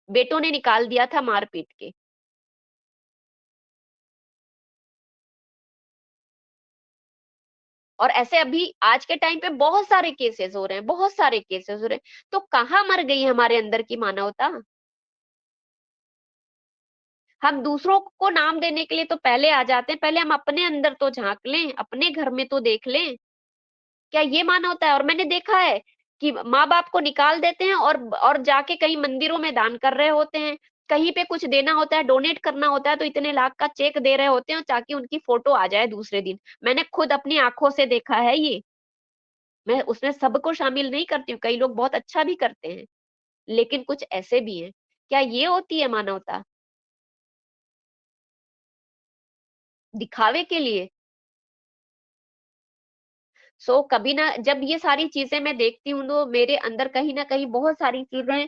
बेटों ने निकाल दिया था मार-पीट के। और ऐसे अभी आज के टाइम पे बहुत सारे केसेस हो रहे हैं, बहुत सारे केसेस हो रहे हैं। तो कहाँ मर गई हमारे अंदर की मानवता? हम दूसरों को नाम देने के लिए तो पहले आ जाते हैं, पहले हम अपने अंदर तो झाँक लें, अपने घर में तो देख लें। क्या ये मानवता है? और मैंने देखा है कि माँ-बाप को निकाल देते हैं और जाके कहीं मंदिरों में दान कर रहे होते हैं। कहीं पे कुछ देना होता है, डोनेट करना होता है, तो इतने लाख का चेक दे रहे होते हैं ताकि उनकी फ़ोटो आ जाए दूसरे दिन। मैंने खुद अपनी आँखों से देखा है ये। मैं उसमें सबको शामिल नहीं करती हूँ, कई लोग बहुत अच्छा भी करते हैं, लेकिन कुछ ऐसे भी हैं। क्या ये होती है मानवता? दिखावे के लिए? कभी ना, जब ये सारी चीज़ें मैं देखती हूँ तो मेरे अंदर कहीं न कहीं बहुत सारी चीज़ें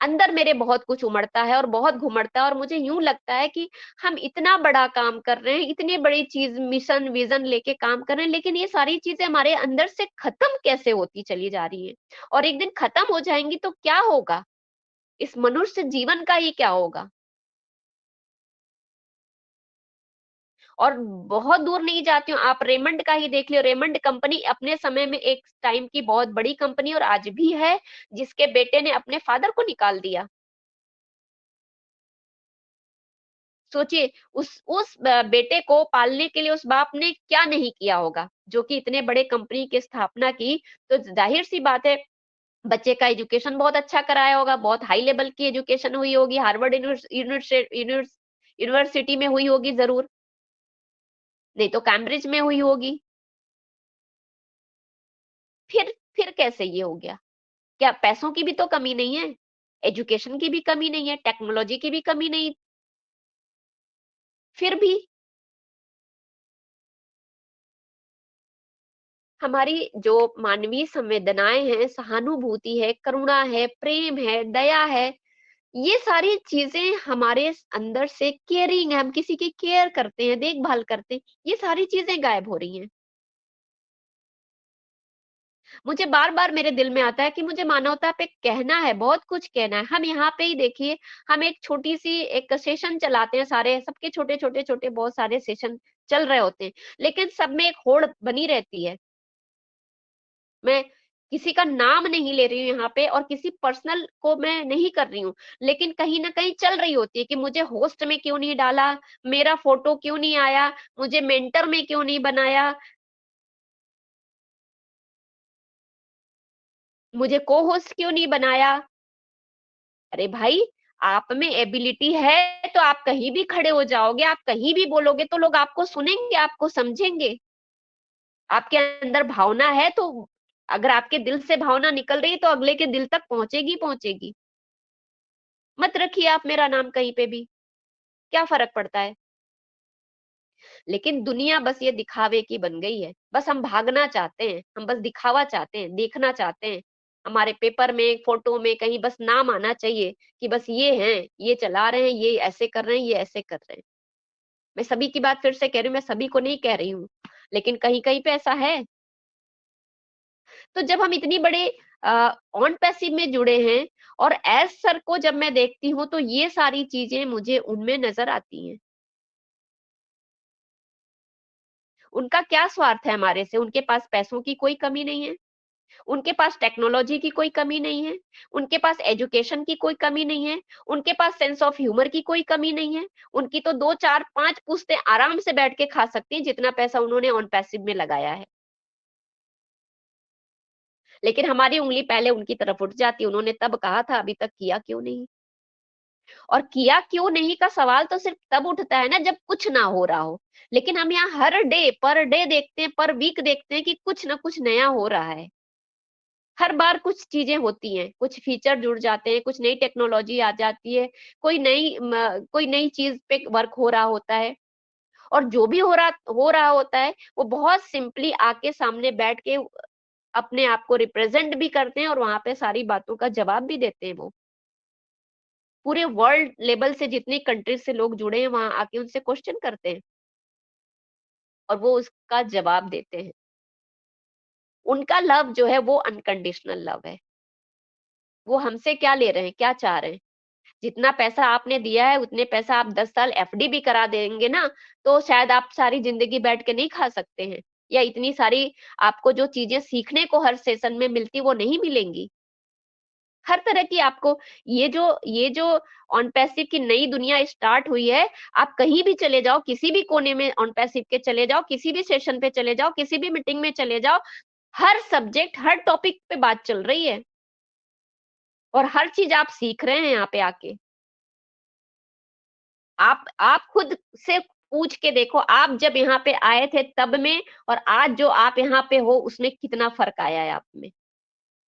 अंदर मेरे बहुत कुछ उमड़ता है और बहुत घुमड़ता है और मुझे यूँ लगता है कि हम इतना बड़ा काम कर रहे हैं, इतनी बड़ी चीज़ मिशन, विज़न लेके काम कर रहे हैं, लेकिन ये सारी चीज़ें हमारे अंदर से खत्म कैसे होती चली जा रही हैं? और एक दिन खत्म हो जाएँगी तो क्या होगा? इस मनुष्य जीवन का ही क्या होगा? और बहुत दूर नहीं जाती हूँ, आप रेमंड का ही देख लियो, रेमंड कंपनी अपने समय में एक टाइम की बहुत बड़ी कंपनी और आज भी है, जिसके बेटे ने अपने फादर को निकाल दिया। सोचिए उस बेटे को पालने के लिए उस बाप ने क्या नहीं किया होगा, जो कि इतने बड़े कंपनी की स्थापना की, तो ज़ाहिर-सी बात है बच्चे का एजुकेशन बहुत अच्छा कराया होगा, बहुत हाई लेवल की एजुकेशन हुई होगी, हार्वर्ड यूनिवर्सिटी में हुई होगी ज़रूर, नहीं तो कैम्ब्रिज में हुई होगी। फिर कैसे ये हो गया? क्या पैसों की भी तो कमी नहीं है, एजुकेशन की भी कमी नहीं है, टेक्नोलॉजी की भी कमी नहीं, फिर भी हमारी जो मानवीय संवेदनाएँ हैं, सहानुभूति है, करुणा है, प्रेम है, दया है, ये सारी चीज़ें हमारे अंदर से केयरिंग है, हम किसी की केयर करते हैं, देखभाल करते हैं, ये सारी चीज़ें गायब हो रही हैं। मुझे बार-बार मेरे दिल में आता है कि मुझे मानवता पे कहना है, बहुत कुछ कहना है। हम यहाँ पे ही देखिए, हम एक छोटी-सी एक सेशन चलाते हैं सारे, सबके छोटे-छोटे-छोटे बहुत सारे सेशन चल रहे होते हैं, लेकिन सब में एक होड़ बनी रहती है। मैं किसी का नाम नहीं ले रही हूँ यहाँ पे और किसी पर्सनल को मैं नहीं कर रही हूँ, लेकिन कहीं न कहीं चल रही होती है कि मुझे होस्ट में क्यों नहीं डाला, मेरा फ़ोटो क्यों नहीं आया, मुझे मेंटर में क्यों नहीं बनाया, मुझे को-होस्ट क्यों नहीं बनाया। अरे भाई, आप में एबिलिटी है तो आप कहीं भी खड़े हो जाओगे, आप कहीं भी बोलोगे तो लोग आपको सुनेंगे, आपको समझेंगे। आपके अंदर भावना है तो अगर आपके दिल से भावना निकल रही है तो अगले के दिल तक पहुँचेगी, पहुँचेगी। मत रखिए आप मेरा नाम कहीं पे भी, क्या फ़र्क पड़ता है? लेकिन दुनिया बस ये दिखावे की बन गई है। बस हम भागना चाहते हैं, हम बस दिखावा चाहते हैं, देखना चाहते हैं। हमारे पेपर में, फ़ोटो में कहीं बस नाम आना चाहिए कि बस ये हैं, ये चला रहे हैं, ये ऐसे कर रहे हैं, ये ऐसे कर रहे हैं। मैं सभी की बात फिर से कह रही हूँ, मैं सभी को नहीं कह रही हूँ, लेकिन कहीं-कहीं पे ऐसा है। तो जब हम इतनी बड़े ऑन पैसिव में जुड़े हैं और एज़ सर को जब मैं देखती हूँ, तो ये सारी चीज़ें मुझे उनमें नज़र आती हैं। उनका क्या स्वार्थ है हमारे से? उनके पास पैसों की कोई कमी नहीं है, उनके पास टेक्नोलॉजी की कोई कमी नहीं है, उनके पास एजुकेशन की कोई कमी नहीं है, उनके पास सेंस ऑफ ह्यूमर की कोई कमी नहीं है। उनकी तो 2, 4, 5 पुश्तें आराम से बैठ के खा सकती हैं, जितना पैसा उन्होंने ऑन पैसिव में लगाया है। लेकिन हमारी उँगली पहले उनकी तरफ उठ जाती है, उन्होंने तब कहा था, अभी तक किया क्यों नहीं? और किया क्यों नहीं का सवाल तो सिर्फ तब उठता है ना जब कुछ ना हो रहा हो। लेकिन हम यहाँ हर डे, पर डे देखते हैं, पर वीक देखते हैं कि कुछ ना कुछ नया हो रहा है। हर बार कुछ चीज़ें होती हैं, कुछ फीचर जुड़ जाते हैं, कुछ नई टेक्नोलॉजी आ जाती है, कोई नई चीज़ पे वर्क हो रहा होता है और जो भी हो रहा होता है, वो बहुत सिंपली आके सामने बैठ के अपने आप को रिप्रेज़ेंट भी करते हैं और वहाँ पे सारी बातों का जवाब भी देते हैं वो। पूरे वर्ल्ड लेवल से जितनी कंट्रीज़ से लोग जुड़े हैं, वहाँ आके उनसे क्वेश्चन करते हैं और वो उसका जवाब देते हैं। उनका लव जो है वो अनकंडीशनल लव है। वो हमसे क्या ले रहे हैं, क्या चाह रहे हैं? जितना पैसा आपने दिया है, उतने पैसा आप 10 साल एफडी भी करा देंगे ना, तो शायद आप सारी ज़िंदगी बैठ के नहीं खा सकते हैं या इतनी सारी आपको जो चीज़ें सीखने को हर सेशन में मिलती, वो नहीं मिलेंगी। हर तरह की आपको ये जो ऑन पैसिव की नई दुनिया स्टार्ट हुई है, आप कहीं भी चले जाओ, किसी भी कोने में ऑन पैसिव के चले जाओ, किसी भी सेशन पे चले जाओ, किसी भी मीटिंग में चले जाओ, हर सब्जेक्ट, हर टॉपिक पे बात चल रही है और हर चीज़ आप सीख रहे हैं यहाँ पे आके। आप खुद से पूछ के देखो, आप जब यहाँ पे आए थे तब में और आज जो आप यहाँ पे हो, उसमें कितना फ़र्क आया है आप में?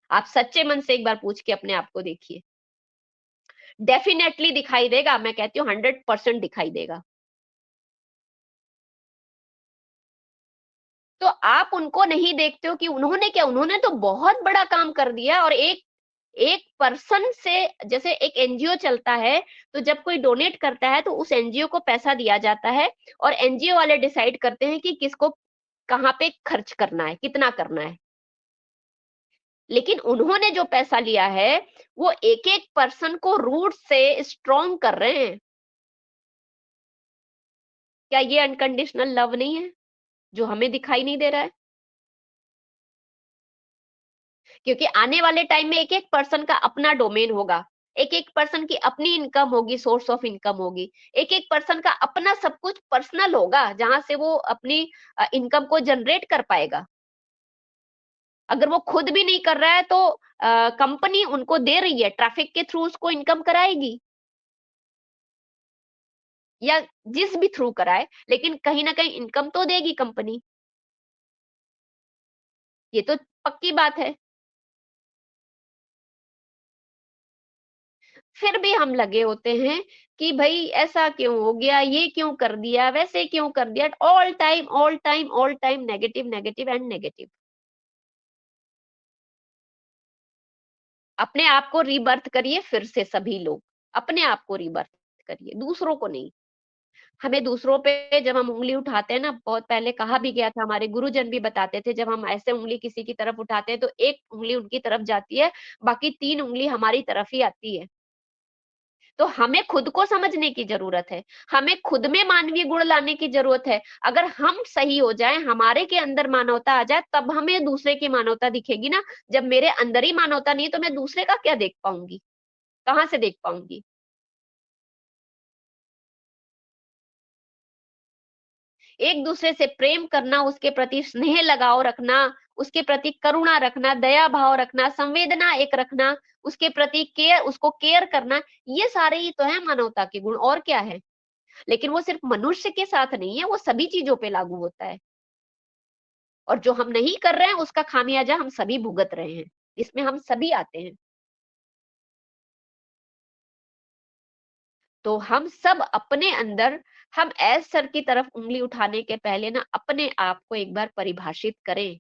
आप सच्चे मन से एक बार पूछ के अपने आप को देखिए। डेफ़िनेटली दिखाई देगा, मैं कहती हूँ 100% दिखाई देगा। तो आप उनको नहीं देखते हो कि उन्होंने क्या, उन्होंने तो बहुत बड़ा काम कर दिया और एक एक पर्सन से, जैसे एक एनजीओ चलता है, तो जब कोई डोनेट करता है तो उस एनजीओ को पैसा दिया जाता है और एनजीओ वाले डिसाइड करते हैं कि किसको कहाँ पे खर्च करना है, कितना करना है। लेकिन उन्होंने जो पैसा लिया है वो एक एक पर्सन को रूट से स्ट्रॉन्ग कर रहे हैं। क्या ये अनकंडीशनल लव नहीं है जो हमें दिखाई नहीं दे रहा है? क्योंकि आने वाले टाइम में एक एक पर्सन का अपना डोमेन होगा, एक एक पर्सन की अपनी इनकम होगी, सोर्स ऑफ इनकम होगी, एक एक पर्सन का अपना सब कुछ पर्सनल होगा जहां से वो अपनी इनकम को जनरेट कर पाएगा। अगर वो खुद भी नहीं कर रहा है तो कंपनी उनको दे रही है, ट्रैफिक के थ्रू उसको इनकम कराएगी या जिस भी थ्रू कराए, लेकिन कहीं ना कहीं इनकम तो देगी कंपनी। ये तो पक्की बात है। फिर भी हम लगे होते हैं कि भाई ऐसा क्यों हो गया, ये क्यों कर दिया, वैसे क्यों कर दिया, all time all time all time negative negative and negative. अपने आप को रीबर्थ करिए फिर से सभी लोग, अपने आप को रीबर्थ करिए, दूसरों को नहीं। हमें दूसरों पे जब हम उंगली उठाते हैं ना, बहुत पहले कहा भी गया था, हमारे गुरुजन भी बताते थे, जब हम ऐसे उंगली किसी की तरफ उठाते हैं तो एक उंगली उनकी तरफ जाती है, बाकी 3 उंगली हमारी तरफ ही आती है। तो हमें खुद को समझने की जरूरत है, हमें खुद में मानवीय गुण लाने की जरूरत है। अगर हम सही हो जाएं, हमारे के अंदर मानवता आ जाए, तब हमें दूसरे की मानवता दिखेगी ना। जब मेरे अंदर ही मानवता नहीं है तो मैं दूसरे का क्या देख पाऊंगी, कहाँ से देख पाऊंगी? एक दूसरे से प्रेम करना, उसके प्रति स्नेह लगाव रखना, उसके प्रति करुणा रखना, दया भाव रखना, संवेदना एक रखना, उसके प्रति केयर, उसको केयर करना, ये सारे ही तो है मानवता के गुण, और क्या है? लेकिन वो सिर्फ मनुष्य के साथ नहीं है, वो सभी चीजों पे लागू होता है। और जो हम नहीं कर रहे हैं उसका खामियाजा हम सभी भुगत रहे हैं, इसमें हम सभी आते हैं। तो हम सब अपने अंदर, हम एज सर की तरफ उंगली उठाने के पहले ना अपने आप को एक बार परिभाषित करें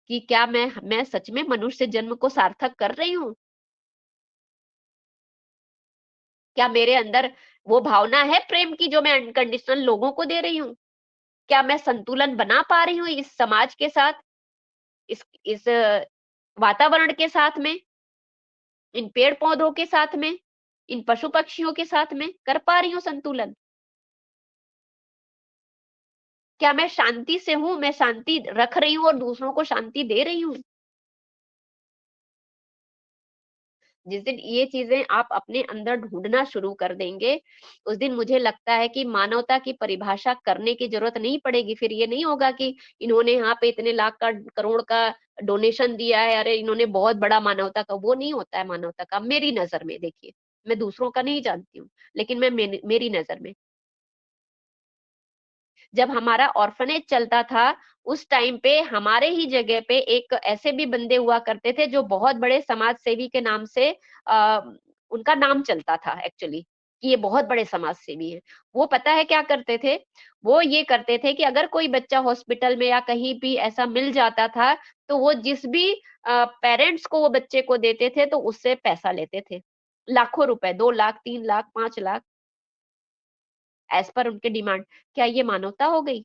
कि क्या मैं सच में मनुष्य जन्म को सार्थक कर रही हूँ? क्या मेरे अंदर वो भावना है प्रेम की जो मैं अनकंडीशनल लोगों को दे रही हूँ? क्या मैं संतुलन बना पा रही हूँ इस समाज के साथ, इस वातावरण के साथ में, इन पेड़ पौधों के साथ में, इन पशु पक्षियों के साथ में कर पा रही हूँ संतुलन? क्या मैं शांति से हूँ, मैं शांति रख रही हूँ और दूसरों को शांति दे रही हूँ? जिस दिन ये चीजें आप अपने अंदर ढूंढना शुरू कर देंगे, उस दिन मुझे लगता है कि मानवता की परिभाषा करने की जरूरत नहीं पड़ेगी। फिर ये नहीं होगा कि इन्होंने यहाँ पे इतने लाख का, करोड़ का डोनेशन दिया है, अरे इन्होंने बहुत बड़ा मानवता का, वो नहीं होता है मानवता का मेरी नजर में। देखिए, मैं दूसरों का नहीं जानती हूँ, लेकिन मेरी नजर में, जब हमारा ऑर्फनेज चलता था, उस टाइम पे हमारे ही जगह पे एक ऐसे भी बंदे हुआ करते थे जो बहुत बड़े समाज सेवी के नाम से उनका नाम चलता था एक्चुअली, कि ये बहुत बड़े समाज सेवी हैं। वो पता है क्या करते थे? वो ये करते थे कि अगर कोई बच्चा हॉस्पिटल में या कहीं भी ऐसा मिल जाता था, तो वो जिस भी पेरेंट्स को वो बच्चे को देते थे, तो उससे पैसा लेते थे। लाखों रुपए, 2 लाख, 3 लाख, 5 लाख, एज़ पर उनकी डिमांड। क्या ये मानवता हो गई?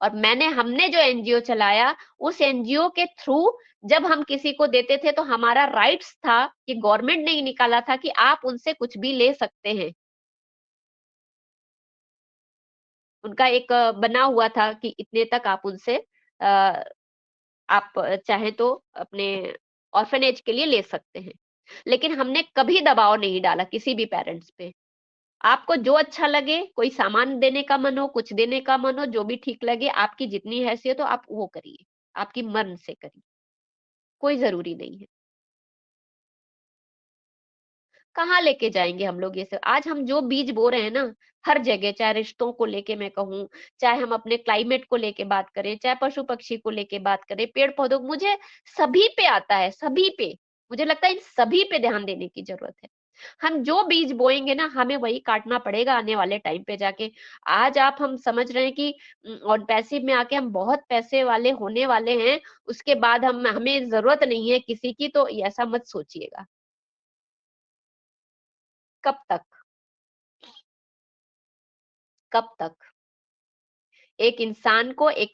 और हमने जो एनजीओ चलाया, उस एनजीओ के थ्रू जब हम किसी को देते थे तो हमारा राइट्स था कि गवर्नमेंट ने ही निकाला था कि आप उनसे कुछ भी ले सकते हैं। उनका एक बना हुआ था कि इतने तक आप उनसे आप चाहें तो अपने ऑर्फनेज के लिए ले सकते हैं। लेकिन हमने कभी दबाव नहीं डाला किसी भी पेरेंट्स पे। आपको जो अच्छा लगे, कोई सामान देने का मन हो, कुछ देने का मन हो, जो भी ठीक लगे, आपकी जितनी हैसियत हो आप वो करिए, आपकी मन से करिए, कोई ज़रूरी नहीं है। कहाँ लेके जाएँगे हम लोग ये सब? आज हम जो बीज बो रहे हैं ना, हर जगह, चाहे रिश्तों को लेके मैं कहूँ, चाहे हम अपने क्लाइमेट को लेके बात करें, चाहे पशु-पक्षी को लेके बात करें, पेड़-पौधों, मुझे सभी पे आता है, सभी पे। मुझे लगता है इन सभी पे ध्यान देने की ज़रूरत है। हम जो बीज बोएँगे ना, हमें वही काटना पड़ेगा आने वाले टाइम पे जाके। आज आप हम समझ रहे हैं कि और पैसिव में आके हम बहुत पैसे वाले होने वाले हैं, उसके बाद हम हमें ज़रूरत नहीं है किसी की, तो ऐसा मत सोचिएगा। कब तक? कब तक? एक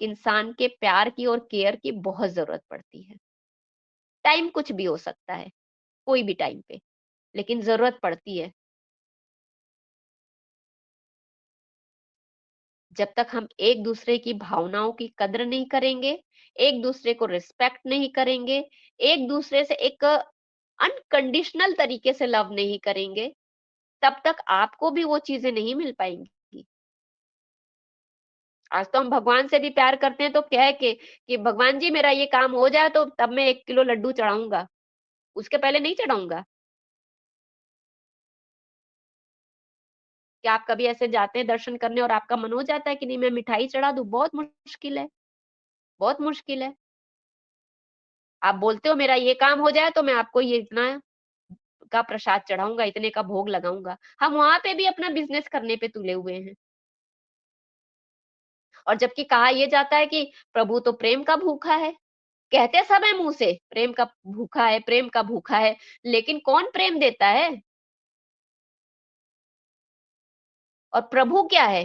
इंसान के प्यार की और केयर की बहुत ज़रूरत पड़ती है। टाइम कुछ भी हो सकता है, कोई भी टाइम पे, लेकिन ज़रूरत पड़ती है। जब तक हम एक-दूसरे की भावनाओं की कद्र नहीं करेंगे, एक-दूसरे को रिस्पेक्ट नहीं करेंगे, एक-दूसरे से एक अनकंडीशनल तरीके से लव नहीं करेंगे, तब तक आपको भी वो चीज़ें नहीं मिल पाएँगी। आज तो हम भगवान से भी प्यार करते हैं तो कह के कि भगवान जी मेरा ये काम हो जाए तो तब मैं 1 किलो लड्डू चढ़ाऊँगा, उसके पहले नहीं चढ़ाऊँगा। क्या आप कभी ऐसे जाते हैं दर्शन करने और आपका मन हो जाता है कि नहीं मैं मिठाई चढ़ा दूँ? बहुत मुश्किल है, बहुत मुश्किल है। आप बोलते हो मेरा ये काम हो जाए तो मैं आपको ये इतना का प्रसाद चढ़ाऊँगा, इतने का भोग लगाऊँगा। हम वहाँ पे भी अपना बिज़नेस करने पे तुले हुए हैं। और जबकि कहा ये जाता है कि प्रभु तो प्रेम का भूखा है। कहते सब है मुँह से, प्रेम का भूखा है, प्रेम का भूखा है, लेकिन कौन प्रेम देता है? और प्रभु क्या है?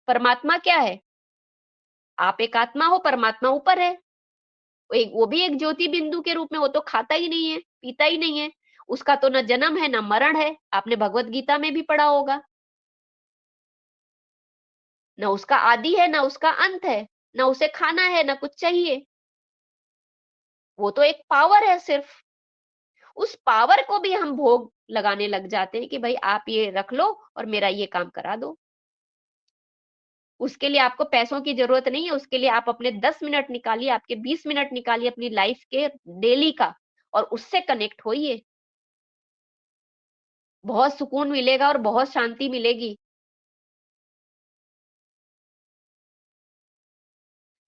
परमात्मा क्या है? आप एक आत्मा हो, परमात्मा ऊपर है। वो भी एक ज्योति बिंदु के रूप में, वो तो खाता ही नहीं है, पीता ही नहीं है। उसका तो ना जन्म है, ना मरण है। आपने भगवत गीता में भी पढ़ा होगा। ना उसका आदि है, ना उसका अंत है, ना उसे खाना है, ना कुछ चाहिए। वो तो एक पावर है सिर्फ। उस पावर को भी हम भोग लगाने लग जाते हैं कि भाई आप ये रख लो और मेरा ये काम करा दो। उसके लिए आपको पैसों की ज़रूरत नहीं है, उसके लिए आप अपने 10 मिनट निकालिए, आपके 20 मिनट निकालिए अपनी लाइफ़ के डेली का और उससे कनेक्ट होइए। बहुत सुकून मिलेगा और बहुत शांति मिलेगी।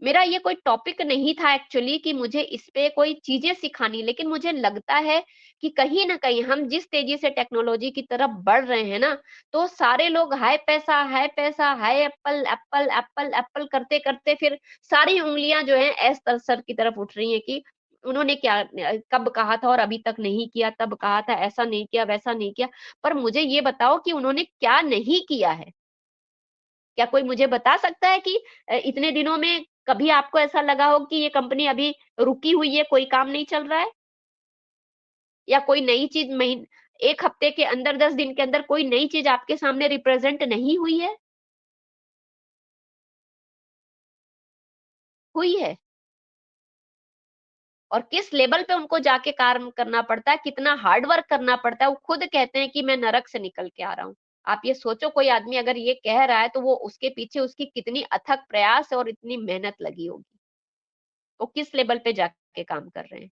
मेरा ये कोई टॉपिक नहीं था एक्चुअली कि मुझे इस पे कोई चीज़ें सिखानी, लेकिन मुझे लगता है कि कहीं न कहीं हम जिस तेज़ी से टेक्नोलॉजी की तरफ बढ़ रहे हैं ना, तो सारे लोग हाय पैसा, हाय एप्पल, एप्पल, एप्पल, एप्पल करते-करते फिर सारी उँगलियाँ जो हैं एस तर सर की तरफ उठ रही हैं कि उन्होंने क्या कब कहा था और अभी तक नहीं किया, तब कहा था ऐसा नहीं किया, वैसा नहीं किया। पर मुझे ये बताओ कि उन्होंने क्या नहीं किया है? क्या कोई मुझे बता सकता है कि इतने दिनों में कभी आपको ऐसा लगा हो कि ये कंपनी अभी रुकी हुई है, कोई काम नहीं चल रहा है? या कोई नई चीज़ 1 हफ्ते के अंदर 10 दिन के अंदर कोई नई चीज़ आपके सामने रिप्रेज़ेंट नहीं हुई है? हुई है। और किस लेवल पे उनको जाके काम करना पड़ता है, कितना हार्ड वर्क करना पड़ता है, वो खुद कहते हैं कि मैं नरक से निकल के आ रहा हूँ। आप ये सोचो कोई आदमी अगर ये कह रहा है तो वो उसके पीछे उसकी कितनी अथक प्रयास और इतनी मेहनत लगी होगी। वो किस लेवल पे जाके काम कर रहे हैं।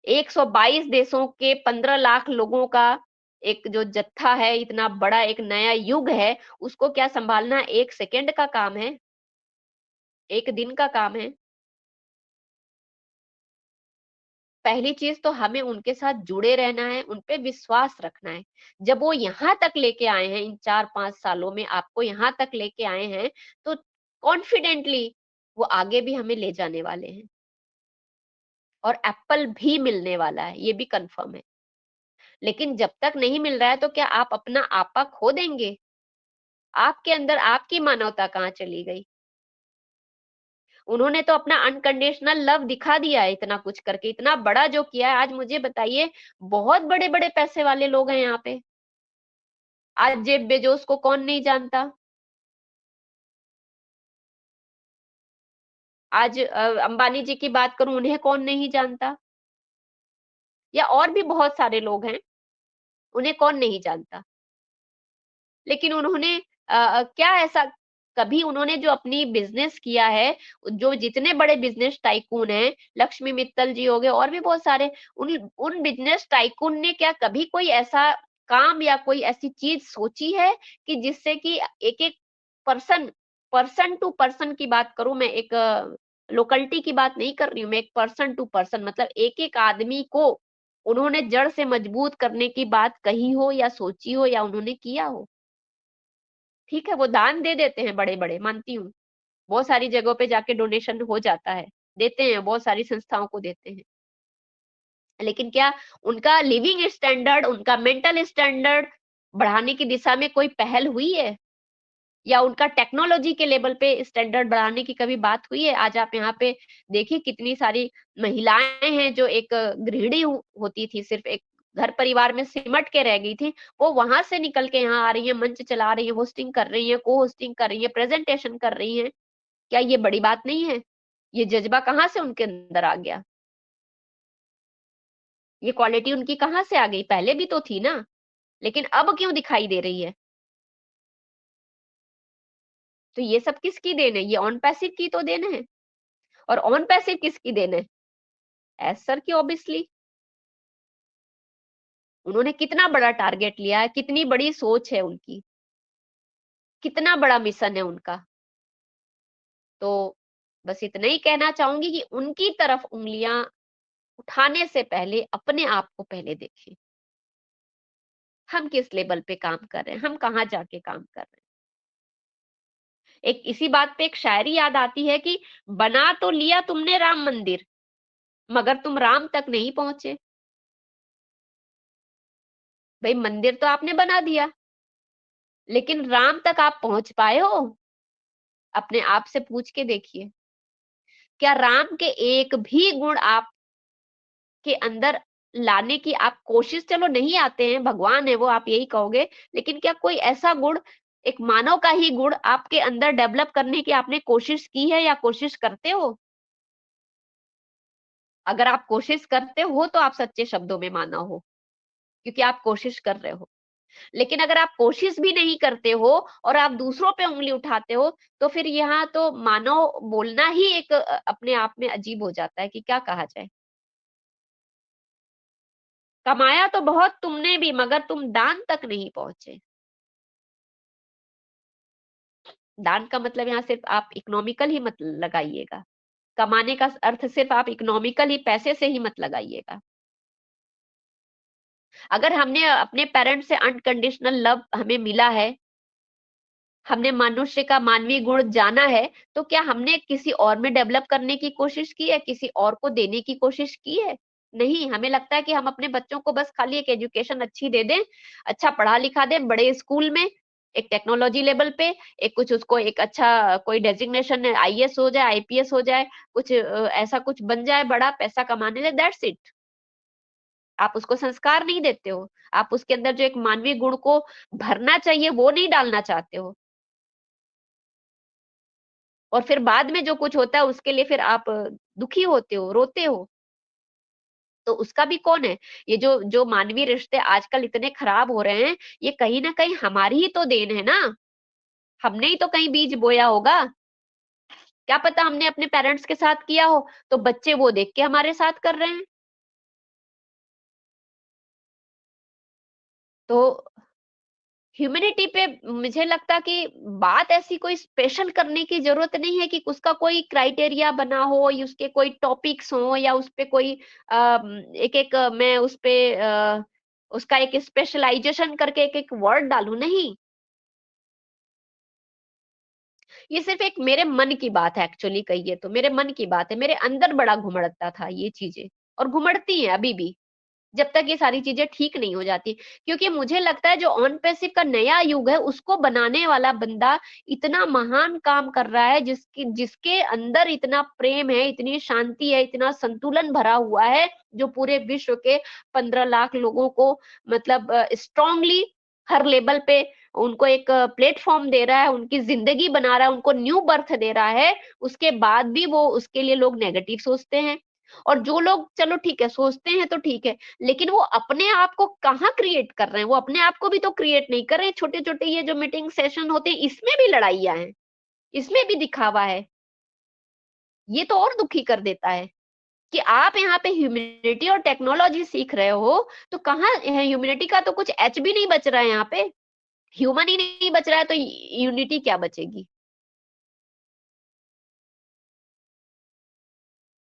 122 देशों के 15 लाख लोगों का एक जो जत्था है, इतना बड़ा एक नया युग है, उसको क्या सँभालना 1 सेकंड का काम है, 1 दिन का काम है। पहली चीज़ तो हमें उनके साथ जुड़े रहना है, उन पे विश्वास रखना है। जब वो यहाँ तक लेके आए हैं, इन 4-5 सालों में आपको यहाँ तक लेके आए हैं, तो कॉन्फिडेंटली वो आगे भी हमें ले जाने वाले हैं और एप्पल भी मिलने वाला है, ये भी कन्फर्म है। लेकिन जब तक नहीं मिल रहा है तो क्या आप अपना आपा खो देंगे? आपके अंदर आपकी मानवता कहाँ चली गई? उन्होंने तो अपना अनकंडीशनल लव दिखा दिया है इतना कुछ करके, इतना बड़ा जो किया है। आज मुझे बताइए बहुत बड़े-बड़े पैसे वाले लोग हैं यहाँ पे। आज जेफ बेजोस को कौन नहीं जानता? आज अंबानी जी की बात करूँ उन्हें कौन नहीं जानता? या और भी बहुत सारे लोग हैं, उन्हें कौन नहीं जानता? लेकिन उन्होंने क्या ऐसा कभी उन्होंने जो अपनी बिज़नेस किया है, जो जितने बड़े बिज़नेस टाइकून हैं, लक्ष्मी मित्तल जी हो गए और भी बहुत सारे, उन उन बिज़नेस टाइकून ने क्या कभी कोई ऐसा काम या कोई ऐसी चीज़ सोची है कि जिससे कि एक-एक पर्सन पर्सन टू पर्सन की बात करूँ मैं, एक लोकेलिटी की बात नहीं कर रही हूँ मैं, एक पर्सन टू पर्सन मतलब एक-एक आदमी को उन्होंने जड़ से मजबूत करने की बात कही हो या सोची हो या उन्होंने किया हो। ठीक है, वो दान दे देते हैं बड़े-बड़े, मानती हूँ। बहुत सारी जगहों पे जाके डोनेशन हो जाता है, देते हैं, बहुत सारी संस्थाओं को देते हैं। लेकिन क्या उनका लिविंग स्टैंडर्ड, उनका मेंटल स्टैंडर्ड बढ़ाने की दिशा में कोई पहल हुई है? या उनका टेक्नोलॉजी के लेवल पे स्टैंडर्ड बढ़ाने की कभी बात हुई है? आज आप यहाँ पे देखिए कितनी सारी महिलाएँ हैं जो एक गृहिणी होती थी, सिर्फ़ एक घर परिवार में सिमट के रह गई थी, वो वहाँ से निकल के यहाँ आ रही हैं, मंच चला रही हैं, होस्टिंग कर रही हैं, को-होस्टिंग कर रही हैं, प्रेज़ेंटेशन कर रही हैं। क्या ये बड़ी बात नहीं है? ये जज़्बा कहाँ से उनके अंदर आ गया? ये क्वालिटी उनकी कहाँ से आ गई? पहले भी तो थी ना, लेकिन अब क्यों दिखाई दे रही है? तो ये सब किसकी देन है? ये ऑन पैसिव की तो देन है। और ऑन पैसिव किसकी देन है? एस सर की ऑब्वियसली। उन्होंने कितना बड़ा टारगेट लिया है, कितनी बड़ी सोच है उनकी, कितना बड़ा मिशन है उनका। तो बस इतना ही कहना चाहूँगी कि उनकी तरफ उँगलियाँ उठाने से पहले अपने आप को पहले देखें। हम किस लेवल पे काम कर रहे हैं, हम कहाँ जाके काम कर रहे हैं। एक इसी बात पे एक शायरी याद आती है कि बना तो लिया तुमने राम मंदिर, मगर तुम राम तक नहीं पहुँचे। भई मंदिर तो आपने बना दिया, लेकिन राम तक आप पहुँच पाए हो? अपने आप से पूछ के देखिए। क्या राम के एक भी गुण आपके अंदर लाने की आप कोशिश, चलो नहीं आते हैं, भगवान है वो आप यही कहोगे, लेकिन क्या कोई ऐसा गुण, एक मानव का ही गुण आपके अंदर डेवलप करने की आपने कोशिश की है या कोशिश करते हो? अगर आप कोशिश करते हो तो आप सच्चे शब्दों में मानव हो, क्योंकि आप कोशिश कर रहे हो। लेकिन अगर आप कोशिश भी नहीं करते हो और आप दूसरों पे उँगली उठाते हो, तो फिर यहाँ तो मानव बोलना ही एक अपने आप में अजीब हो जाता है कि क्या कहा जाए। कमाया तो बहुत तुमने भी, मगर तुम दान तक नहीं पहुँचे। दान का मतलब यहाँ सिर्फ़ आप इकोनॉमिकल ही मत लगाइएगा। कमाने का अर्थ सिर्फ़ आप इकोनॉमिकल ही पैसे से ही मत लगाइएगा। अगर हमने अपने पेरेंट्स से अनकंडीशनल लव हमें मिला है, हमने मनुष्य का मानवीय गुण जाना है, तो क्या हमने किसी और में डेवलप करने की कोशिश की है? किसी और को देने की कोशिश की है? नहीं, हमें लगता है कि हम अपने बच्चों को बस खाली एक एजुकेशन अच्छी दे दें, अच्छा पढ़ा-लिखा दें, बड़े स्कूल में, एक टेक्नोलॉजी लेवल पे, एक कुछ उसको एक अच्छा कोई डेज़िग्नेशन आईएएस हो जाए, आईपीएस हो जाए, कुछ ऐसा कुछ बन जाए बड़ा, पैसा कमाने लगे, दैट्स इट। आप उसको संस्कार नहीं देते हो। आप उसके अंदर जो एक मानवीय गुण को भरना चाहिए, वो नहीं डालना चाहते हो। और फिर बाद में जो कुछ होता है उसके लिए फिर आप दुखी होते हो, रोते हो, तो उसका भी कौन है? ये जो जो मानवीय रिश्ते आजकल इतने खराब हो रहे हैं, ये कहीं न कहीं हमारी ही तो देन है ना। हमने ही तो कहीं बीज बोया होगा। क्या पता हमने अपने पेरेंट्स के साथ किया हो, तो बच्चे वो देख के हमारे साथ कर रहे हैं। तो ह्यूमैनिटी पे मुझे लगता कि बात ऐसी कोई स्पेशल करने की ज़रूरत नहीं है कि उसका कोई क्राइटेरिया बना हो या उसके कोई टॉपिक्स हों या उसपे कोई एक-एक मैं उसपे उसका एक स्पेशलाइज़ेशन करके एक-एक वर्ड डालूँ, नहीं। ये सिर्फ़ एक मेरे मन की बात है, एक्चुअली कहिए तो, मेरे मन की बात है। मेरे अंदर बड़ा घुमड़ता था ये चीज़ें और घुमड़ती हैं अभी भी। जब तक ये सारी चीज़ें ठीक नहीं हो जाती। क्योंकि मुझे लगता है जो ऑन पैसिव का नया युग है, उसको बनाने वाला बंदा इतना महान काम कर रहा है, जिसकी जिसके अंदर इतना प्रेम है, इतनी शांति है, इतना संतुलन भरा हुआ है, जो पूरे विश्व के 15 लाख लोगों को मतलब स्ट्रांगली हर लेवल पे उनको एक प्लेटफ़ॉर्म दे रहा है, उनकी ज़िंदगी बना रहा है, उनको न्यू बर्थ दे रहा है, उसके बाद भी वो उसके लिए लोग नेगेटिव सोचते हैं। और जो लोग चलो ठीक है, सोचते हैं तो ठीक है, लेकिन वो अपने आप को कहाँ क्रिएट कर रहे हैं? वो अपने आप को भी तो क्रिएट नहीं कर रहे हैं। छोटे-छोटे ये जो मीटिंग सेशन होते हैं, इसमें भी लड़ाइयाँ हैं, इसमें भी दिखावा है। ये तो और दुखी कर देता है कि आप यहाँ पे ह्यूमैनिटी और टेक्नोलॉजी सीख रहे हो, तो कहाँ ह्यूमैनिटी का तो कुछ एच भी नहीं बच रहा है यहाँ पे। ह्यूमन ही नहीं बच रहा है तो यूनिटी क्या बचेगी?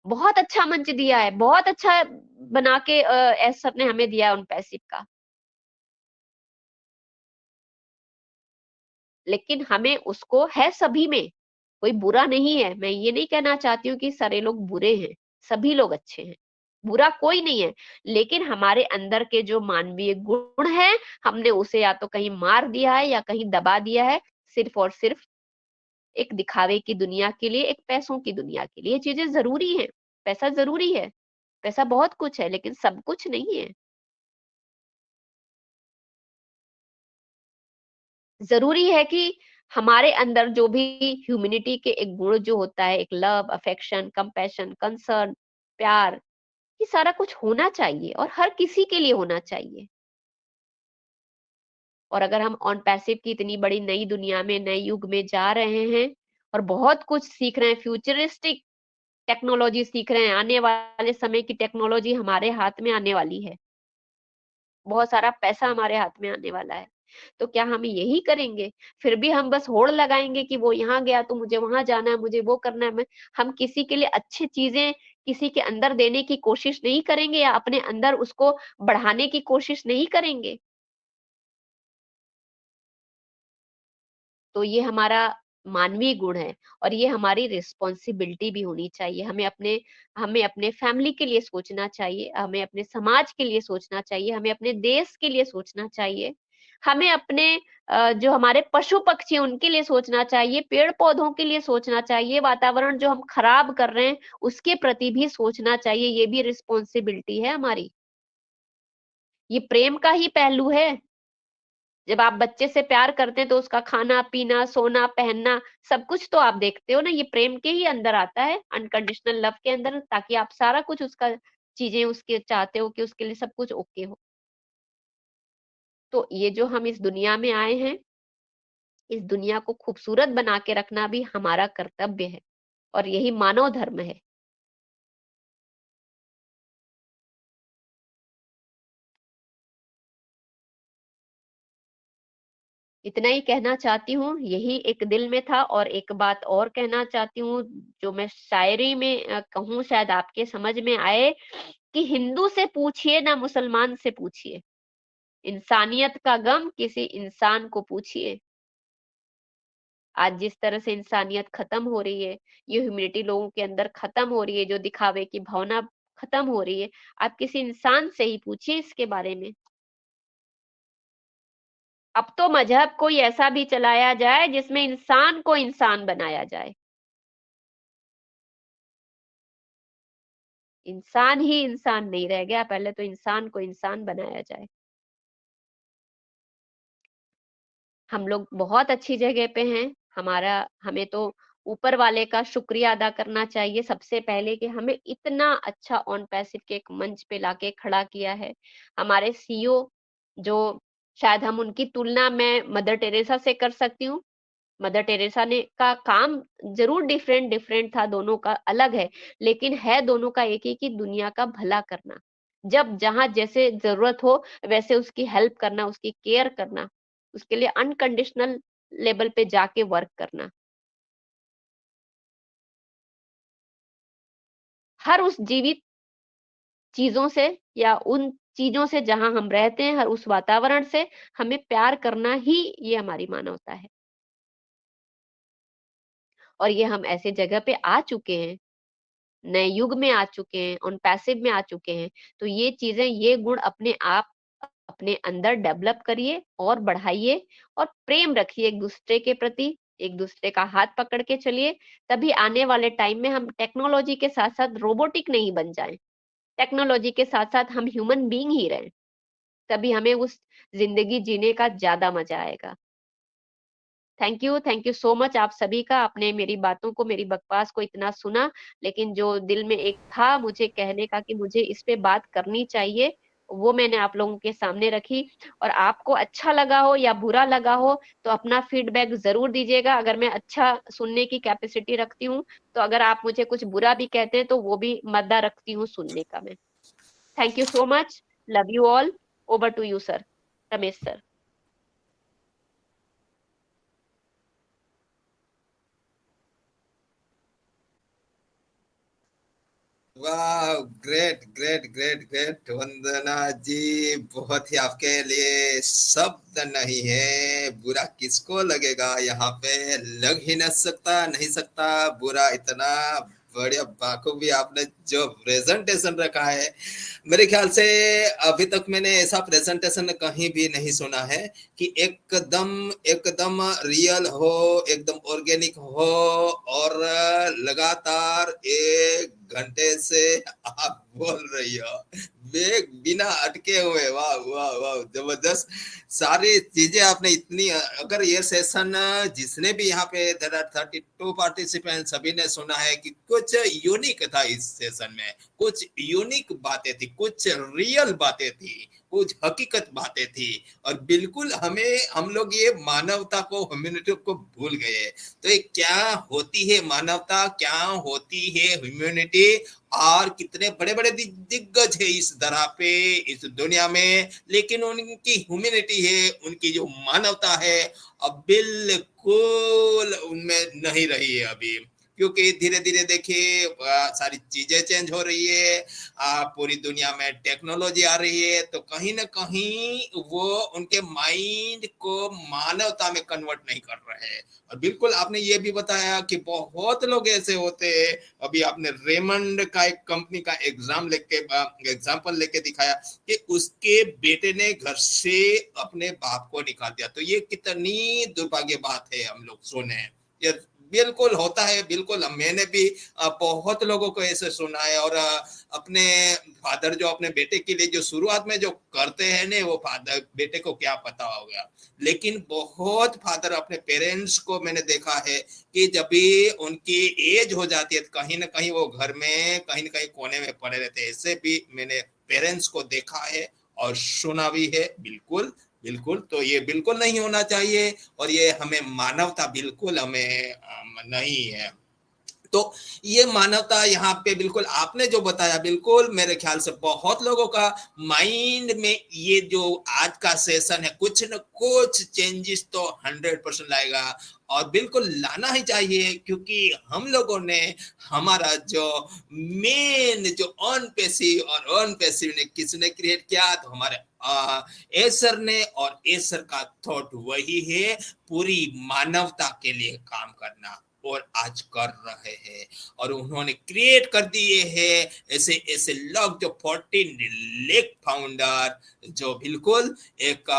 बहुत अच्छा मंच दिया है, बहुत अच्छा बना के एस सर ने हमें दिया उन पैसिव का। लेकिन हमें उसको है सभी में, कोई बुरा नहीं है। मैं ये नहीं कहना चाहती हूँ कि सारे लोग बुरे हैं, सभी लोग अच्छे हैं, बुरा कोई नहीं है। लेकिन हमारे अंदर के जो मानवीय गुण है, हमने उसे या तो कहीं मार दिया है या कहीं दबा दिया है, सिर्फ और सिर्फ एक दिखावे की दुनिया के लिए, एक पैसों की दुनिया के लिए। ये चीजें जरूरी हैं, पैसा जरूरी है, पैसा बहुत कुछ है, लेकिन सब कुछ नहीं है। ज़रूरी है कि हमारे अंदर जो भी ह्यूमैनिटी के एक गुण जो होता है, एक लव, अफेक्शन, कंपैशन, कंसर्न, प्यार, ये सारा कुछ होना चाहिए और हर किसी के लिए होना चाहिए। और अगर हम ऑन पैसिव की इतनी बड़ी नई दुनिया में, नए युग में जा रहे हैं और बहुत कुछ सीख रहे हैं, फ्यूचरिस्टिक टेक्नोलॉजी सीख रहे हैं, आने वाले समय की टेक्नोलॉजी हमारे हाथ में आने वाली है। बहुत सारा पैसा हमारे हाथ में आने वाला है। तो क्या हम यही करेंगे? फिर भी हम बस होड़ लगाएँगे कि वो यहाँ गया तो मुझे वहाँ जाना है, मुझे वो करना है। मैं हम किसी के लिए अच्छी चीज़ें किसी के अंदर देने की कोशिश नहीं करेंगे या अपने अंदर उसको बढ़ाने की कोशिश नहीं करेंगे। तो ये हमारा मानवीय गुण है और ये हमारी रिस्पॉन्सिबिलिटी भी होनी चाहिए। हमें अपने फैमिली के लिए सोचना चाहिए, हमें अपने समाज के लिए सोचना चाहिए, हमें अपने देश के लिए सोचना चाहिए। हमें अपने जो हमारे पशु-पक्षी हैं उनके लिए सोचना चाहिए, पेड़-पौधों के लिए सोचना चाहिए, वातावरण जो हम खराब कर रहे हैं उसके प्रति भी सोचना चाहिए, ये भी रिस्पॉन्सिबिलिटी है हमारी। ये प्रेम का ही पहलू है। जब आप बच्चे से प्यार करते हैं तो उसका खाना-पीना, सोना, पहनना सब कुछ तो आप देखते हो ना, ये प्रेम के ही अंदर आता है, अनकंडीशनल लव के अंदर, ताकि आप सारा कुछ उसका चीज़ें उसके चाहते हो कि उसके लिए सब कुछ ओके हो। तो ये जो हम इस दुनिया में आए हैं, इस दुनिया को खूबसूरत बना के रखना भी हमारा कर्तव्य है और यही मानव धर्म है। इतना ही कहना चाहती हूँ, यही एक दिल में था। और एक बात और कहना चाहती हूँ, जो मैं शायरी में कहूँ शायद आपके समझ में आए, कि हिंदू से पूछिए ना मुसलमान से पूछिए, इंसानियत का गम किसी इंसान को पूछिए। आज जिस तरह से इंसानियत खत्म हो रही है, ये ह्यूमैनिटी लोगों के अंदर खत्म हो रही है, जो दिखावे की भावना खत्म हो रही है, आप किसी इंसान से ही पूछिए इसके बारे में। अब तो मजहब कोई ऐसा भी चलाया जाए जिसमें इंसान को इंसान बनाया जाए। इंसान ही इंसान नहीं रह गया, पहले तो इंसान को इंसान बनाया जाए। हम लोग बहुत अच्छी जगह पे हैं, हमें तो ऊपर वाले का शुक्रिया अदा करना चाहिए सबसे पहले, कि हमें इतना अच्छा ऑन पैसिव के एक मंच पे लाके खड़ा किया है। हमारे सीईओ, जो शायद हम उनकी तुलना मैं मदर टेरेसा से कर सकती हूँ। मदर टेरेसा ने का काम ज़रूर डिफरेंट डिफरेंट था, दोनों का अलग है, लेकिन है दोनों का एक ही, कि दुनिया का भला करना। जब जहाँ जैसे ज़रूरत हो वैसे उसकी हेल्प करना, उसकी केयर करना, उसके लिए अनकंडीशनल लेवल पे जाके वर्क करना। हर उस जीवित चीज़ों से या उन चीज़ों से जहाँ हम रहते हैं, हर उस वातावरण से हमें प्यार करना ही, ये हमारी मानवता है। और ये हम ऐसे जगह पे आ चुके हैं, नए युग में आ चुके हैं, ऑन पैसिव में आ चुके हैं, तो ये चीज़ें, ये गुण अपने आप अपने अंदर डेवलप करिए और बढ़ाइए और प्रेम रखिए एक-दूसरे के प्रति, एक-दूसरे का हाथ पकड़ के चलिए, तभी आने वाले टाइम में हम टेक्नोलॉजी के साथ-साथ रोबोटिक नहीं बन जाएँ। टेक्नोलॉजी के साथ-साथ हम ह्यूमन बीइंग ही रहें, तभी हमें उस ज़िंदगी जीने का ज़्यादा मज़ा आएगा। थैंक यू सो मच आप सभी का। आपने मेरी बातों को, मेरी बकवास को इतना सुना, लेकिन जो दिल में एक था मुझे कहने का कि मुझे इस पे बात करनी चाहिए, वो मैंने आप लोगों के सामने रखी। और आपको अच्छा लगा हो या बुरा लगा हो, तो अपना फीडबैक ज़रूर दीजिएगा। अगर मैं अच्छा सुनने की कैपेसिटी रखती हूँ, तो अगर आप मुझे कुछ बुरा भी कहते हैं, तो वो भी मद्दा रखती हूँ सुनने का मैं। Thank you so much. Love you all. Over to you sir, Ramesh sir. वाह, great great great great Vandana ji, बहुत ही आपके लिए शब्द नहीं है, बुरा किसको लगेगा, यहाँ पे लग ही नहीं सकता, नहीं सकता बुरा, इतना बढ़िया बाखूबी आपने जो प्रेजेंटेशन रखा है, मेरे ख्याल से अभी तक मैंने ऐसा प्रेजेंटेशन कहीं भी नहीं सुना है कि एकदम एकदम रियल हो, एकदम ऑर्गेनिक हो, और लगातार 1 घंटे से आप बोल रही हो बिना अटके हुए। वाह वाह वाह, जबरदस्त सारी चीजें आपने इतनी, अगर ये सेशन जिसने भी यहाँ पे देयर आर 32 पार्टिसिपेंट, सभी ने सुना है कि कुछ यूनिक था इस सेशन में, कुछ यूनिक बातें थी, कुछ रियल बातें थी, कुछ हकीकत बातें थी, और बिल्कुल हमें, हम लोग ये मानवता को, ह्यूमैनिटी को भूल गए। तो ये क्या होती है मानवता, क्या होती है ह्यूमैनिटी, और कितने बड़े बड़े दिग्गज है इस धरा पे, इस दुनिया में, लेकिन उनकी ह्यूमैनिटी है, उनकी जो मानवता है, अब बिल्कुल उनमें नहीं रही है अभी, क्योंकि धीरे धीरे देखिए सारी चीजें चेंज हो रही है, पूरी दुनिया में टेक्नोलॉजी आ रही है, तो कहीं ना कहीं वो उनके माइंड को मानवता में कन्वर्ट नहीं कर रहे हैं। और बिल्कुल आपने ये भी बताया कि बहुत लोग ऐसे होते हैं, अभी आपने रेमंड का एक कंपनी का एग्जाम्पल लेके दिखाया कि उसके बेटे ने घर से अपने बाप को निकाल दिया, तो ये कितनी दुर्भाग्य बात है, हम लोग सुने, ये बिल्कुल होता है, बिल्कुल मैंने भी बहुत लोगों को ऐसे सुना है, और अपने फादर जो अपने बेटे के लिए जो शुरुआत में जो करते हैं ना, वो फादर बेटे को क्या पता होगा, लेकिन बहुत फादर अपने पेरेंट्स को मैंने देखा है कि जब भी उनकी एज हो जाती है, कहीं ना कहीं वो घर में कहीं ना कहीं कोने में पड़े रहते हैं, ऐसे भी मैंने पेरेंट्स को देखा है और सुना भी है। बिल्कुल बिल्कुल, तो ये बिल्कुल नहीं होना चाहिए, और ये हमें मानवता बिल्कुल हमें नहीं है। तो ये मानवता यहाँ पे बिल्कुल आपने जो बताया, बिल्कुल मेरे ख्याल से बहुत लोगों का माइंड में ये जो आज का सेशन है, कुछ न कुछ चेंजेस तो 100% लाएगा, और बिल्कुल लाना ही चाहिए, क्योंकि हम लोगों ने हमारा जो मेन जो अनपेसिव और अनपेसिव ने किसने क्रिएट किया, तो हमारे एसर ने, और एसर का थॉट वही है, पूरी मानवता के लिए काम करना, और आज कर रहे हैं, और उन्होंने क्रिएट कर दिए हैं ऐसे ऐसे लोग, जो 14 लेक फाउंडर, जो बिल्कुल एक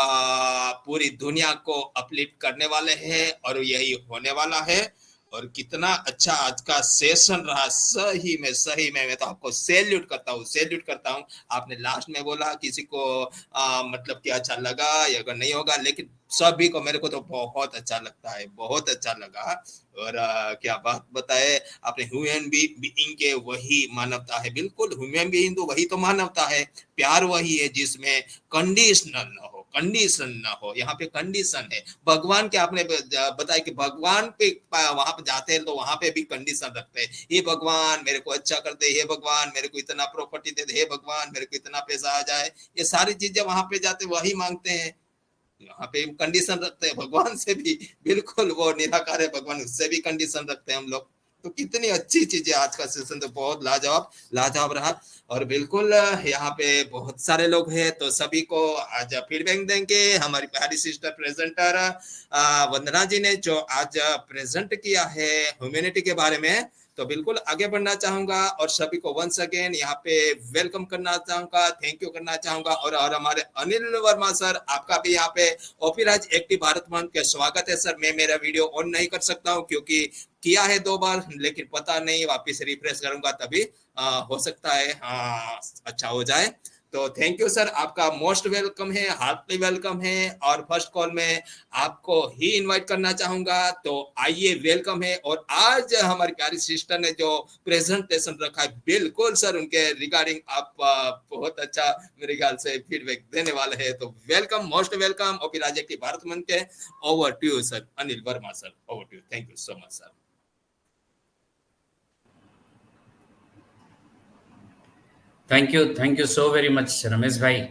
पूरी दुनिया को अपलिफ्ट करने वाले हैं, और यही होने वाला है। और कितना अच्छा आज का सेशन रहा, सही में मैं तो आपको सैल्यूट करता हूँ, सैल्यूट करता हूँ। आपने लास्ट में बोला किसी को मतलब कि अच्छा लगा या अगर नहीं होगा, लेकिन सभी को, मेरे को तो बहुत अच्छा लगता है, बहुत अच्छा लगा। और क्या बात बताए आपने, ह्यूमन बीइंग के वही मानवता है, बिल्कुल ह्यूमन बीइंग तो वही तो मानवता है, प्यार वही है जिसमें कंडीशनल ना हो, कंडीशन ना हो, यहाँ पे कंडीशन है। भगवान के आपने बताया कि भगवान पे वहां पे जाते हैं तो वहां पे भी कंडीशन रखते हैं, हे भगवान मेरे को अच्छा कर दे, हे भगवान मेरे को इतना प्रॉपर्टी दे दे, हे भगवान मेरे को इतना पैसा आ जाए, ये सारी चीजें वहां पे जाते वही मांगते हैं, यहाँ पे कंडीशन रखते हैं भगवान से भी, बिल्कुल वो निराकार है भगवान, उससे भी कंडीशन रखते हैं हम लोग। तो कितनी अच्छी चीजें, आज का सेशन तो बहुत लाजवाब लाजवाब रहा। और बिल्कुल यहाँ पे बहुत सारे लोग हैं, तो सभी को आज फीडबैक देंगे हमारी प्यारी सिस्टर प्रेजेंटर वंदना जी ने, जो आज प्रेजेंट किया है ह्यूमैनिटी के बारे में। तो बिल्कुल आगे बढ़ना चाहूंगा, और सभी को वंस अगेन यहाँ पे वेलकम करना चाहूंगा, थैंक यू करना चाहूंगा। और हमारे अनिल वर्मा सर, आपका भी यहाँ पे ओपीराज एक्टिव भारत मंच के स्वागत है सर। मैं मेरा वीडियो ऑन नहीं कर सकता हूँ, क्योंकि किया है 2 बार, लेकिन पता नहीं वापिस रिफ्रेश करूंगा तभी हो सकता है अच्छा हो जाए। तो थैंक यू सर, आपका मोस्ट वेलकम है, हार्टली वेलकम है। और फर्स्ट कॉल में आपको ही इनवाइट करना चाहूंगा, तो आइए, वेलकम है। और आज हमारी प्यारी सिस्टर ने जो प्रेजेंटेशन रखा है, बिल्कुल सर उनके रिगार्डिंग आप बहुत अच्छा मेरे ख्याल से फीडबैक देने वाले हैं, तो वेलकम, मोस्ट वेलकम ओपीराज एक्टिव भारत मंच के। Over to you sir, Anil Verma sir, over to you, thank you so much sir. Thank you so very much Ramesh bhai.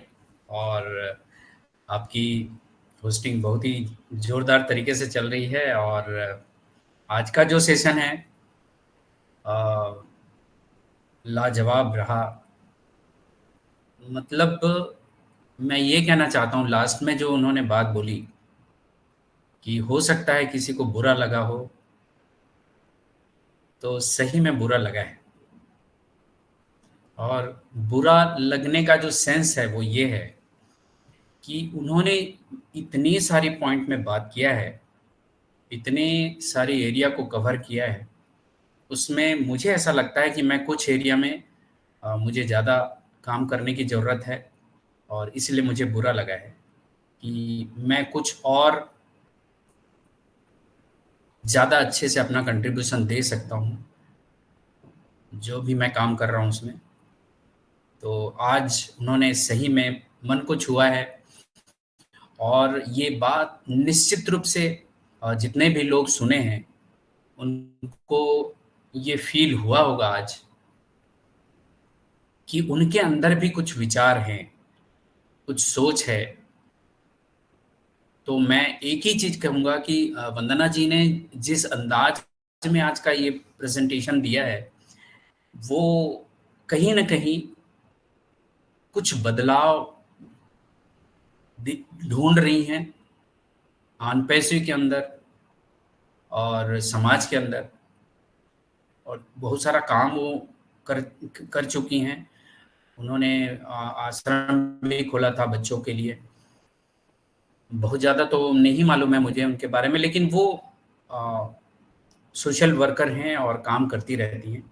और आपकी होस्टिंग बहुत ही जोरदार तरीके से चल रही है। और आज का जो सेशन है लाजवाब रहा। मतलब मैं ये कहना चाहता हूँ लास्ट में जो उन्होंने बात बोली कि हो सकता है किसी को बुरा लगा हो, तो सही में बुरा लगा है। और बुरा लगने का जो सेंस है वो ये है कि उन्होंने इतनी सारी पॉइंट में बात किया है, इतने सारे एरिया को कवर किया है, उसमें मुझे ऐसा लगता है कि मैं कुछ एरिया में मुझे ज़्यादा काम करने की ज़रूरत है, और इसलिए मुझे बुरा लगा है कि मैं कुछ और ज़्यादा अच्छे से अपना कंट्रीब्यूशन दे सकता हूँ, जो भी मैं काम कर रहा हूँ उसमें। तो आज उन्होंने सही में मन को छुआ है, और ये बात निश्चित रूप से जितने भी लोग सुने हैं उनको ये फील हुआ होगा आज कि उनके अंदर भी कुछ विचार हैं, कुछ सोच है। तो मैं एक ही चीज़ कहूँगा कि वंदना जी ने जिस अंदाज में आज का ये प्रेजेंटेशन दिया है, वो कहीं न कहीं कुछ बदलाव ढूँढ रही हैं ऑन पैसिव के अंदर और समाज के अंदर, और बहुत सारा काम वो कर कर चुकी हैं। उन्होंने आश्रम भी खोला था बच्चों के लिए। बहुत ज़्यादा तो नहीं मालूम है मुझे उनके बारे में, लेकिन वो सोशल वर्कर हैं और काम करती रहती हैं।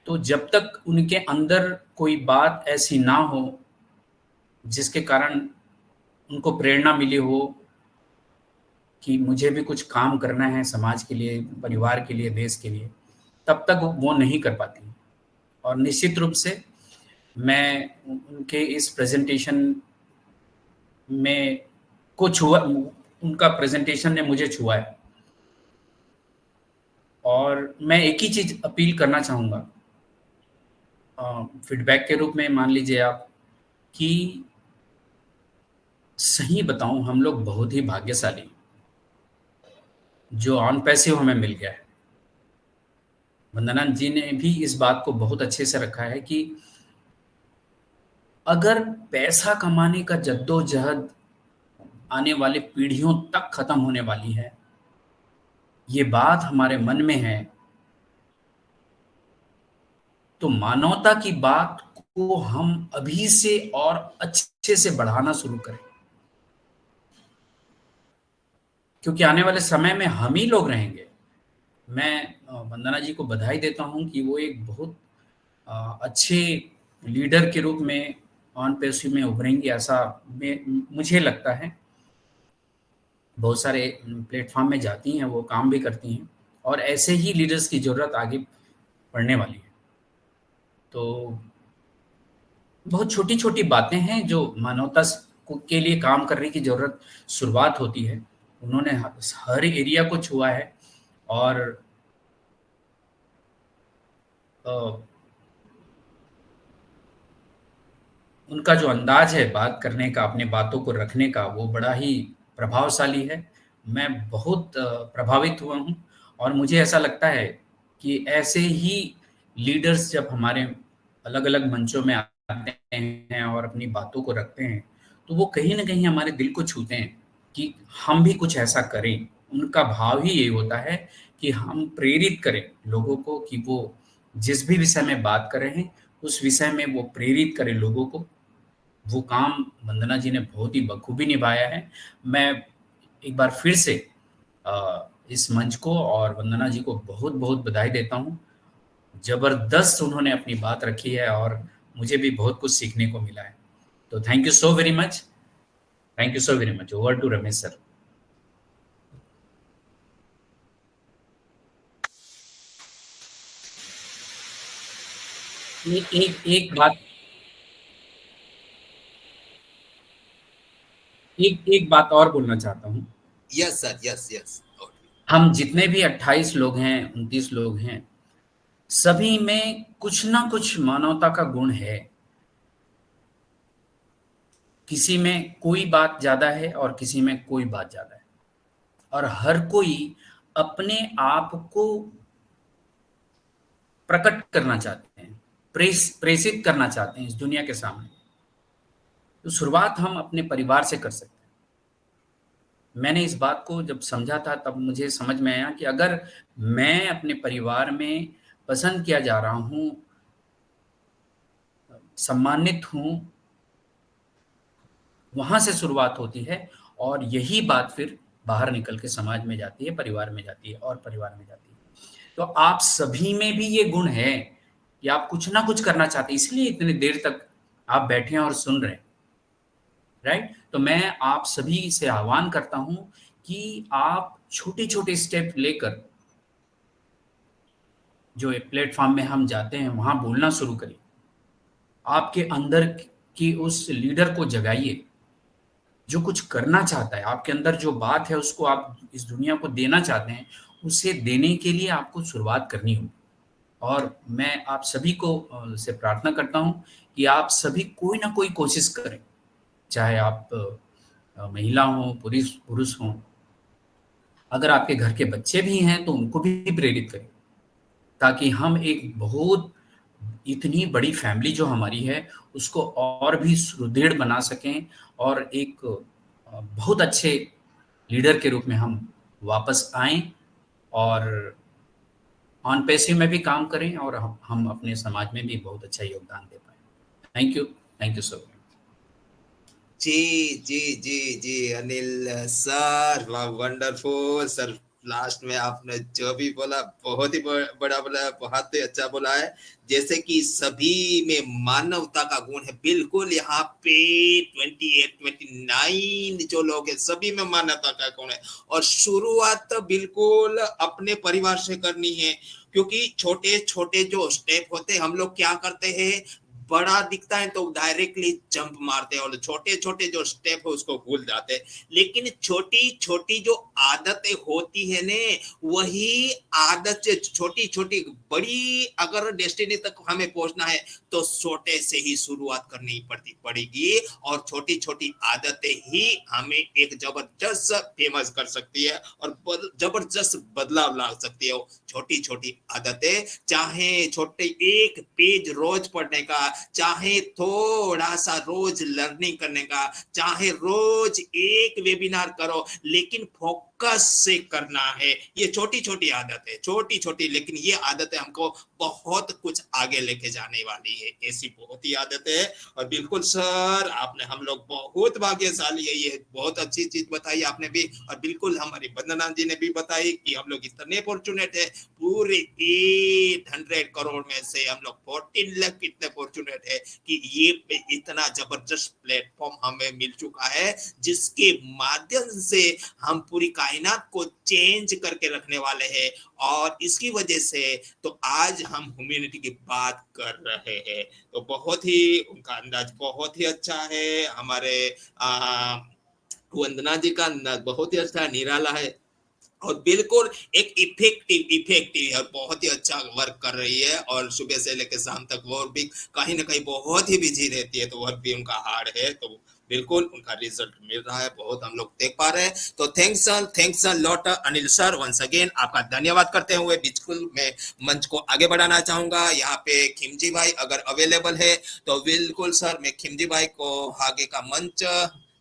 तो जब तक उनके अंदर कोई बात ऐसी ना हो जिसके कारण उनको प्रेरणा मिली हो कि मुझे भी कुछ काम करना है समाज के लिए, परिवार के लिए, देश के लिए, तब तक वो नहीं कर पाती। और निश्चित रूप से मैं उनके इस प्रेजेंटेशन में को छुआ, उनका प्रेजेंटेशन ने मुझे छुआ है। और मैं एक ही चीज़ अपील करना चाहूँगा फीडबैक के रूप में, मान लीजिए आप कि सही बताऊं, हम लोग बहुत ही भाग्यशाली जो ऑन पैसिव हमें मिल गया है। वंदना जी ने भी इस बात को बहुत अच्छे से रखा है कि अगर पैसा कमाने का जद्दोजहद आने वाली पीढ़ियों तक खत्म होने वाली है, ये बात हमारे मन में है, तो मानवता की बात को हम अभी से और अच्छे से बढ़ाना शुरू करें, क्योंकि आने वाले समय में हम ही लोग रहेंगे। मैं वंदना जी को बधाई देता हूं कि वो एक बहुत अच्छे लीडर के रूप में ऑन पैसिव में उभरेंगी, ऐसा मुझे लगता है। बहुत सारे प्लेटफॉर्म में जाती हैं, वो काम भी करती हैं, और ऐसे ही लीडर्स की ज़रूरत आगे पड़ने वाली है। तो बहुत छोटी-छोटी बातें हैं जो मानवता के लिए काम करने की ज़रूरत शुरुआत होती है। उन्होंने हर एरिया को छुआ है, और उनका जो अंदाज है बात करने का, अपने बातों को रखने का, वो बड़ा ही प्रभावशाली है। मैं बहुत प्रभावित हुआ हूँ, और मुझे ऐसा लगता है कि ऐसे ही लीडर्स जब हमारे अलग-अलग मंचों में आते हैं और अपनी बातों को रखते हैं, तो वो कहीं न कहीं हमारे दिल को छूते हैं कि हम भी कुछ ऐसा करें। उनका भाव ही यही होता है कि हम प्रेरित करें लोगों को कि वो जिस भी विषय में बात कर रहे हैं, उस विषय में वो प्रेरित करें लोगों को। वो काम वंदना जी ने बहुत ही बखूबी निभाया है। मैं एक बार फिर से इस मंच को और वंदना जी को बहुत-बहुत बधाई देता हूँ। ज़बरदस्त उन्होंने अपनी बात रखी है, और मुझे भी बहुत कुछ सीखने को मिला है। तो thank you so very much. Thank you so very much. Over to Ramesh sir. एक बात, एक बात और बोलना चाहता हूँ। Yes sir, yes yes. हम जितने भी 28 लोग हैं, 29 लोग हैं, सभी में कुछ ना कुछ मानवता का गुण है। किसी में कोई बात ज़्यादा है और किसी में कोई बात ज़्यादा है, और हर कोई अपने आप को प्रकट करना चाहते हैं। प्रेषित करना चाहते हैं इस दुनिया के सामने, तो शुरुआत हम अपने परिवार से कर सकते हैं। मैंने इस बात को जब समझा था तब मुझे समझ में आया कि अगर मैं अपने परिवार में पसंद किया जा रहा हूँ, सम्मानित हूँ, वहाँ से शुरुआत होती है और यही बात फिर बाहर निकल के समाज में जाती है, परिवार में जाती है और परिवार में जाती है। तो आप सभी में भी ये गुण है कि आप कुछ ना कुछ करना चाहते हैं, इसलिए इतनी देर तक आप बैठे हैं और सुन रहे हैं, राइट? तो मैं आप सभी से आह्वान करता हूं कि आप छोटे-छोटे स्टेप लेकर जो एक प्लेटफॉर्म में हम जाते हैं वहां बोलना शुरू करिए। आपके अंदर की उस लीडर को जगाइए जो कुछ करना चाहता है, आपके अंदर जो बात है उसको आप इस दुनिया को देना चाहते हैं, उसे देने के लिए आपको शुरुआत करनी होगी। और मैं आप सभी को से प्रार्थना करता हूं कि आप सभी कोई ना कोई कोशिश करें, चाहे आप महिला हो, पुरुष हो। अगर आपके घर के बच्चे भी हैं तो उनको भी प्रेरित करें, ताकि हम एक बहुत इतनी बड़ी फैमिली जो हमारी है उसको और भी सुदृढ़ बना सकें और एक बहुत अच्छे लीडर के रूप में हम वापस आएं और ऑन पैसिव में भी काम करें और हम अपने समाज में भी बहुत अच्छा योगदान दे पाए। Thank you so much. जी जी जी जी Anil sir, wonderful sir. Last में आपने जो भी बोला बहुत ही बड़ा बोला, बहुत ही अच्छा बोला है। जैसे कि सभी में मानवता का गुण है, बिल्कुल यहाँ पे 28, 29 जो लोग हैं सभी में मानवता का गुण है। और शुरुआत तो बिल्कुल अपने परिवार से करनी है, क्योंकि छोटे छोटे जो स्टेप होते हैं हम लोग क्या करते हैं, बड़ा दिखता है तो डायरेक्टली जंप मारते हैं और छोटे छोटे जो स्टेप है उसको भूल जाते हैं। लेकिन छोटी छोटी जो आदतें होती है ने, वही आदत से छोटी छोटी बड़ी अगर डेस्टिनी तक हमें पहुंचना है तो छोटे से ही शुरुआत करनी पड़ेगी। और छोटी छोटी आदतें ही हमें एक जबरदस्त फेमस कर सकती है और जबरदस्त बदलाव ला सकती है। छोटी छोटी आदतें, चाहे छोटे एक पेज रोज पढ़ने का, चाहे थोड़ा सा रोज लर्निंग करने का, चाहे रोज एक वेबिनार करो, लेकिन फोकस से करना है। ये छोटी छोटी आदत है, छोटी छोटी, लेकिन ये आदतें हमको बहुत कुछ आगे लेके जाने वाली है। ऐसी बहुत ही आदतें है। और बिल्कुल सर, आपने हम लोग बहुत भाग्यशाली है, ये बहुत अच्छी चीज बताई आपने भी। और बिल्कुल हमारी वंदना जी ने भी बताई कि हम लोग इतने फॉर्चुनेट है, पूरे 800 करोड़ में से हम लोग 14 लाख इतने फॉर्चुनेट है कि ये इतना जबरदस्त प्लेटफॉर्म हमें मिल चुका है, जिसके माध्यम से हम पूरी कायनात को चेंज करके रखने वाले हैं। और इसकी वजह से तो आज हम ह्यूमैनिटी की बात कर रहे हैं। तो बहुत ही उनका अंदाज बहुत ही अच्छा है। हमारे वंदना जी का अंदाज बहुत ही अच्छा निराला है और बिल्कुल एक इफेक्टिव और बहुत ही अच्छा वर्क कर रही है। और सुबह से लेकर शाम तक वो भी कहीं ना कहीं बहुत ही बिजी रहती है, तो वर्क भी उनका हार्ड है, तो बिल्कुल उनका रिजल्ट मिल रहा है, बहुत हम लोग देख पा रहे हैं। तो thanks lot Anil sir, once again आपका धन्यवाद करते हुए बिल्कुल मैं मंच को आगे बढ़ाना चाहूंगा। यहाँ पे खिमजी भाई अगर अवेलेबल है तो बिल्कुल सर मैं खिमजी भाई को आगे का मंच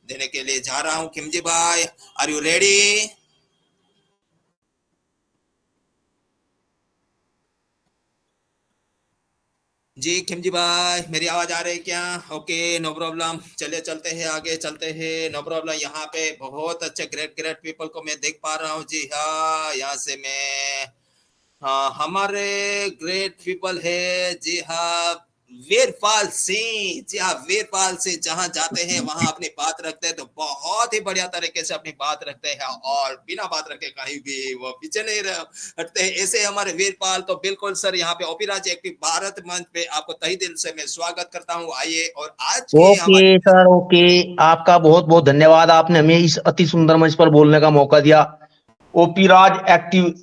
देने के लिए जा रहा हूँ। खिमजी भाई, आर यू रेडी? जी खिमजी भाई, मेरी आवाज आ रही है क्या? ओके, नो प्रॉब्लम, चलिए चलते हैं आगे, चलते हैं, नो प्रॉब्लम। यहाँ पे बहुत अच्छे ग्रेट पीपल को मैं देख पा रहा हूँ। जी हाँ, यहाँ से मैं हमारे ग्रेट पीपल है। जी हाँ, वीरपाल सिंह। जी हाँ, वीरपाल सिंह जहां जाते हैं वहां अपनी बात रखते हैं, तो बहुत ही बढ़िया तरीके से अपनी बात रखते हैं और बिना बात रखे कहीं भी वो पीछे नहीं हटते हैं। ऐसे हमारे वीरपाल। तो बिल्कुल सर, यहाँ पे ओपीराज एक्टिव भारत मंच पे आपको तहे दिल से मैं स्वागत करता हूँ। आइए, और आज ओके सर, ओके, आपका बहुत बहुत धन्यवाद। आपने हमें इस अति सुंदर मंच पर बोलने का मौका दिया। ओपीराज एक्टिव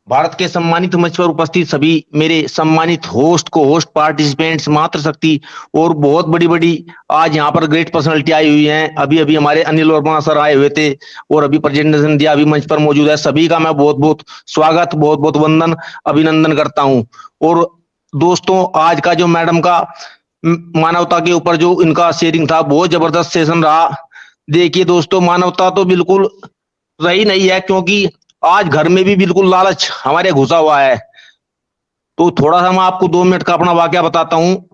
भारत के सम्मानित मंच पर उपस्थित सभी मेरे सम्मानित होस्ट पार्टिसिपेंट्स, मातृशक्ति और बहुत बड़ी बड़ी आज यहाँ पर ग्रेट पर्सनालिटी आई हुई हैं। अभी अभी हमारे अनिल वर्मा सर आए हुए थे और अभी प्रेजेंटेशन दिया, अभी मंच पर मौजूद है। सभी का मैं बहुत बहुत स्वागत, बहुत बहुत वंदन, अभिनंदन करता हूँ। और दोस्तों आज का जो मैडम का मानवता के ऊपर जो इनका शेयरिंग था बहुत जबरदस्त सेशन रहा। देखिए दोस्तों, मानवता तो बिल्कुल रही नहीं है, क्योंकि आज घर में भी बिल्कुल लालच हमारे घुसा हुआ है। तो थोड़ा सा मैं आपको 2 मिनट का अपना वाकया बताता हूँ।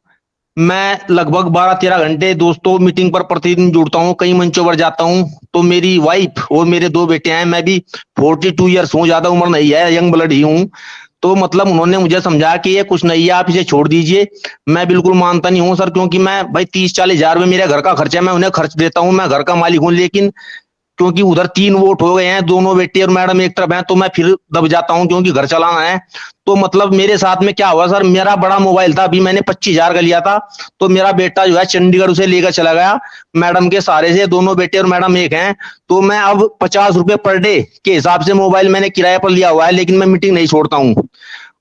मैं लगभग 12-13 घंटे दोस्तों मीटिंग पर प्रतिदिन जुड़ता हूँ, कई मंचों पर जाता हूँ। तो मेरी वाइफ और मेरे 2 बेटे हैं, मैं भी 42 ईयर्स हूँ, ज्यादा उम्र नहीं है, यंग ब्लड ही हूँ। तो मतलब उन्होंने मुझे समझाया कि ये कुछ नहीं है, आप इसे छोड़ दीजिए। मैं बिल्कुल मानता नहीं हूँ सर, क्योंकि मैं भाई 30-40 हजार में मेरे घर का खर्चा है, मैं उन्हें खर्च देता हूँ, मैं घर का मालिक हूँ। लेकिन क्योंकि उधर 3 वोट हो गए हैं, दोनों बेटे और मैडम एक तरफ हैं, तो मैं फिर दब जाता हूँ, क्योंकि घर चलाना है। तो मतलब मेरे साथ में क्या हुआ सर, मेरा बड़ा मोबाइल था, अभी मैंने 25,000 का लिया था। तो मेरा बेटा जो है चंडीगढ़ उसे लेकर चला गया मैडम के सहारे से, दोनों बेटे और मैडम एक हैं। तो मैं अब 50 रुपए पर डे के हिसाब से मोबाइल मैंने किराए पर लिया हुआ है, लेकिन मैं मीटिंग नहीं छोड़ता हूँ।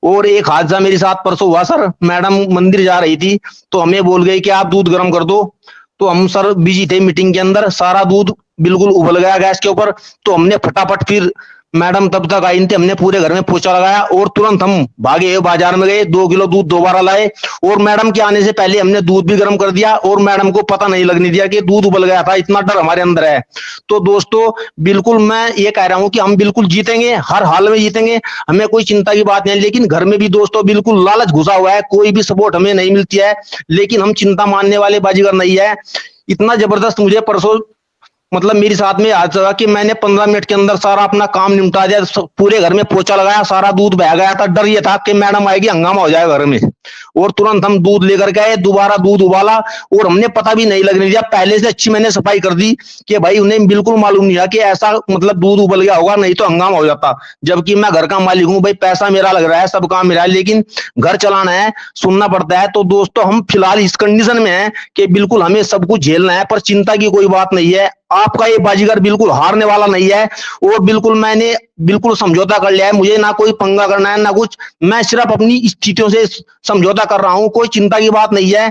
और एक हादसा मेरे साथ परसों हुआ सर, मैडम मंदिर जा रही थी, तो हमें बोल गई कि आप दूध गर्म कर दो। तो हम सर बिजी थे मीटिंग के अंदर, सारा दूध बिल्कुल उबल गया गैस के ऊपर। तो हमने फटाफट, फिर मैडम तब तक आई नहीं थी, हमने पूरे घर में पोछा लगाया और तुरंत हम भागे बाजार में गए, 2 किलो दूध दोबारा लाए। और मैडम के आने से पहले हमने दूध भी गर्म कर दिया, और मैडम को पता नहीं लगने दिया कि दूध उबल गया था, इतना डर हमारे अंदर है। तो दोस्तों बिल्कुल मैं ये कह रहा हूं कि हम बिल्कुल जीतेंगे, हर हाल में जीतेंगे, हमें कोई चिंता की बात नहीं। लेकिन घर में भी दोस्तों बिल्कुल लालच घुसा हुआ है, कोई भी सपोर्ट हमें नहीं मिलती है, लेकिन हम चिंता मानने वाले बाजीगर नहीं है। इतना जबरदस्त मुझे परसों मतलब मेरे साथ में आज हुआ कि मैंने 15 मिनट के अंदर सारा अपना काम निपटा दिया, पूरे घर में पोछा लगाया, सारा दूध बह गया था। डर ये था कि मैडम आएगी, हंगामा हो जाएगा घर में। और तुरंत हम दूध लेकर गए, दोबारा दूध उबाला, और हमने पता भी नहीं लगने दिया, पहले से अच्छी मैंने सफाई कर दी कि भाई उन्हें बिल्कुल मालूम नहीं है कि ऐसा मतलब दूध उबल गया होगा, नहीं तो हंगामा हो जाता। जबकि मैं घर का मालिक हूँ, भाई पैसा मेरा लग रहा है, सब काम मेरा है, लेकिन घर चलाना है, सुनना पड़ता है। तो दोस्तों हम फिलहाल इस कंडीशन में हैं कि बिल्कुल हमें सब कुछ झेलना है, पर चिंता की कोई बात नहीं है। आपका ये बाजीगर बिल्कुल हारने वाला नहीं है, और बिल्कुल मैंने बिल्कुल समझौता कर लिया है, मुझे ना कोई पंगा करना है ना कुछ, मैं सिर्फ अपनी स्थितियों से समझौता कर रहा हूं, कोई चिंता की बात नहीं है।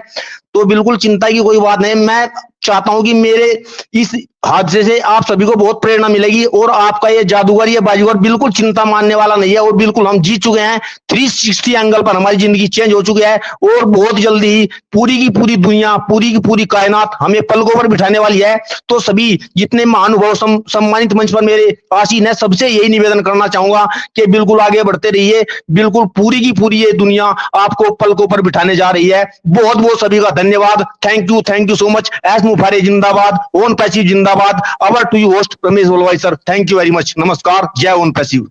तो बिल्कुल चिंता की कोई बात नहीं। मैं चाहता हूं कि मेरे इस हादसे से आप सभी को बहुत प्रेरणा मिलेगी, और आपका ये जादूगर, ये बाजीगर बिल्कुल चिंता मानने वाला नहीं है, और बिल्कुल हम जीत चुके हैं। 360 एंगल पर हमारी जिंदगी चेंज हो चुकी है, और बहुत जल्दी ही पूरी की पूरी दुनिया, पूरी की पूरी कायनात हमें पलकों पर बिठाने वाली है। तो सभी जितने महानुभाव सम्मानित मंच पर मेरे आसीन है, सबसे यही निवेदन करना चाहूंगा कि बिल्कुल आगे बढ़ते रहिए, बिल्कुल पूरी की पूरी ये दुनिया आपको पलकों पर बिठाने जा रही है। बहुत बहुत सभी का धन्यवाद। Thank you so much. एस मुफारे जिंदाबाद, ओन पैसिव जिंदाबाद। Over to you host Ramesh Valvai sir, thank you very much. नमस्कार, जय ओन पैसिव।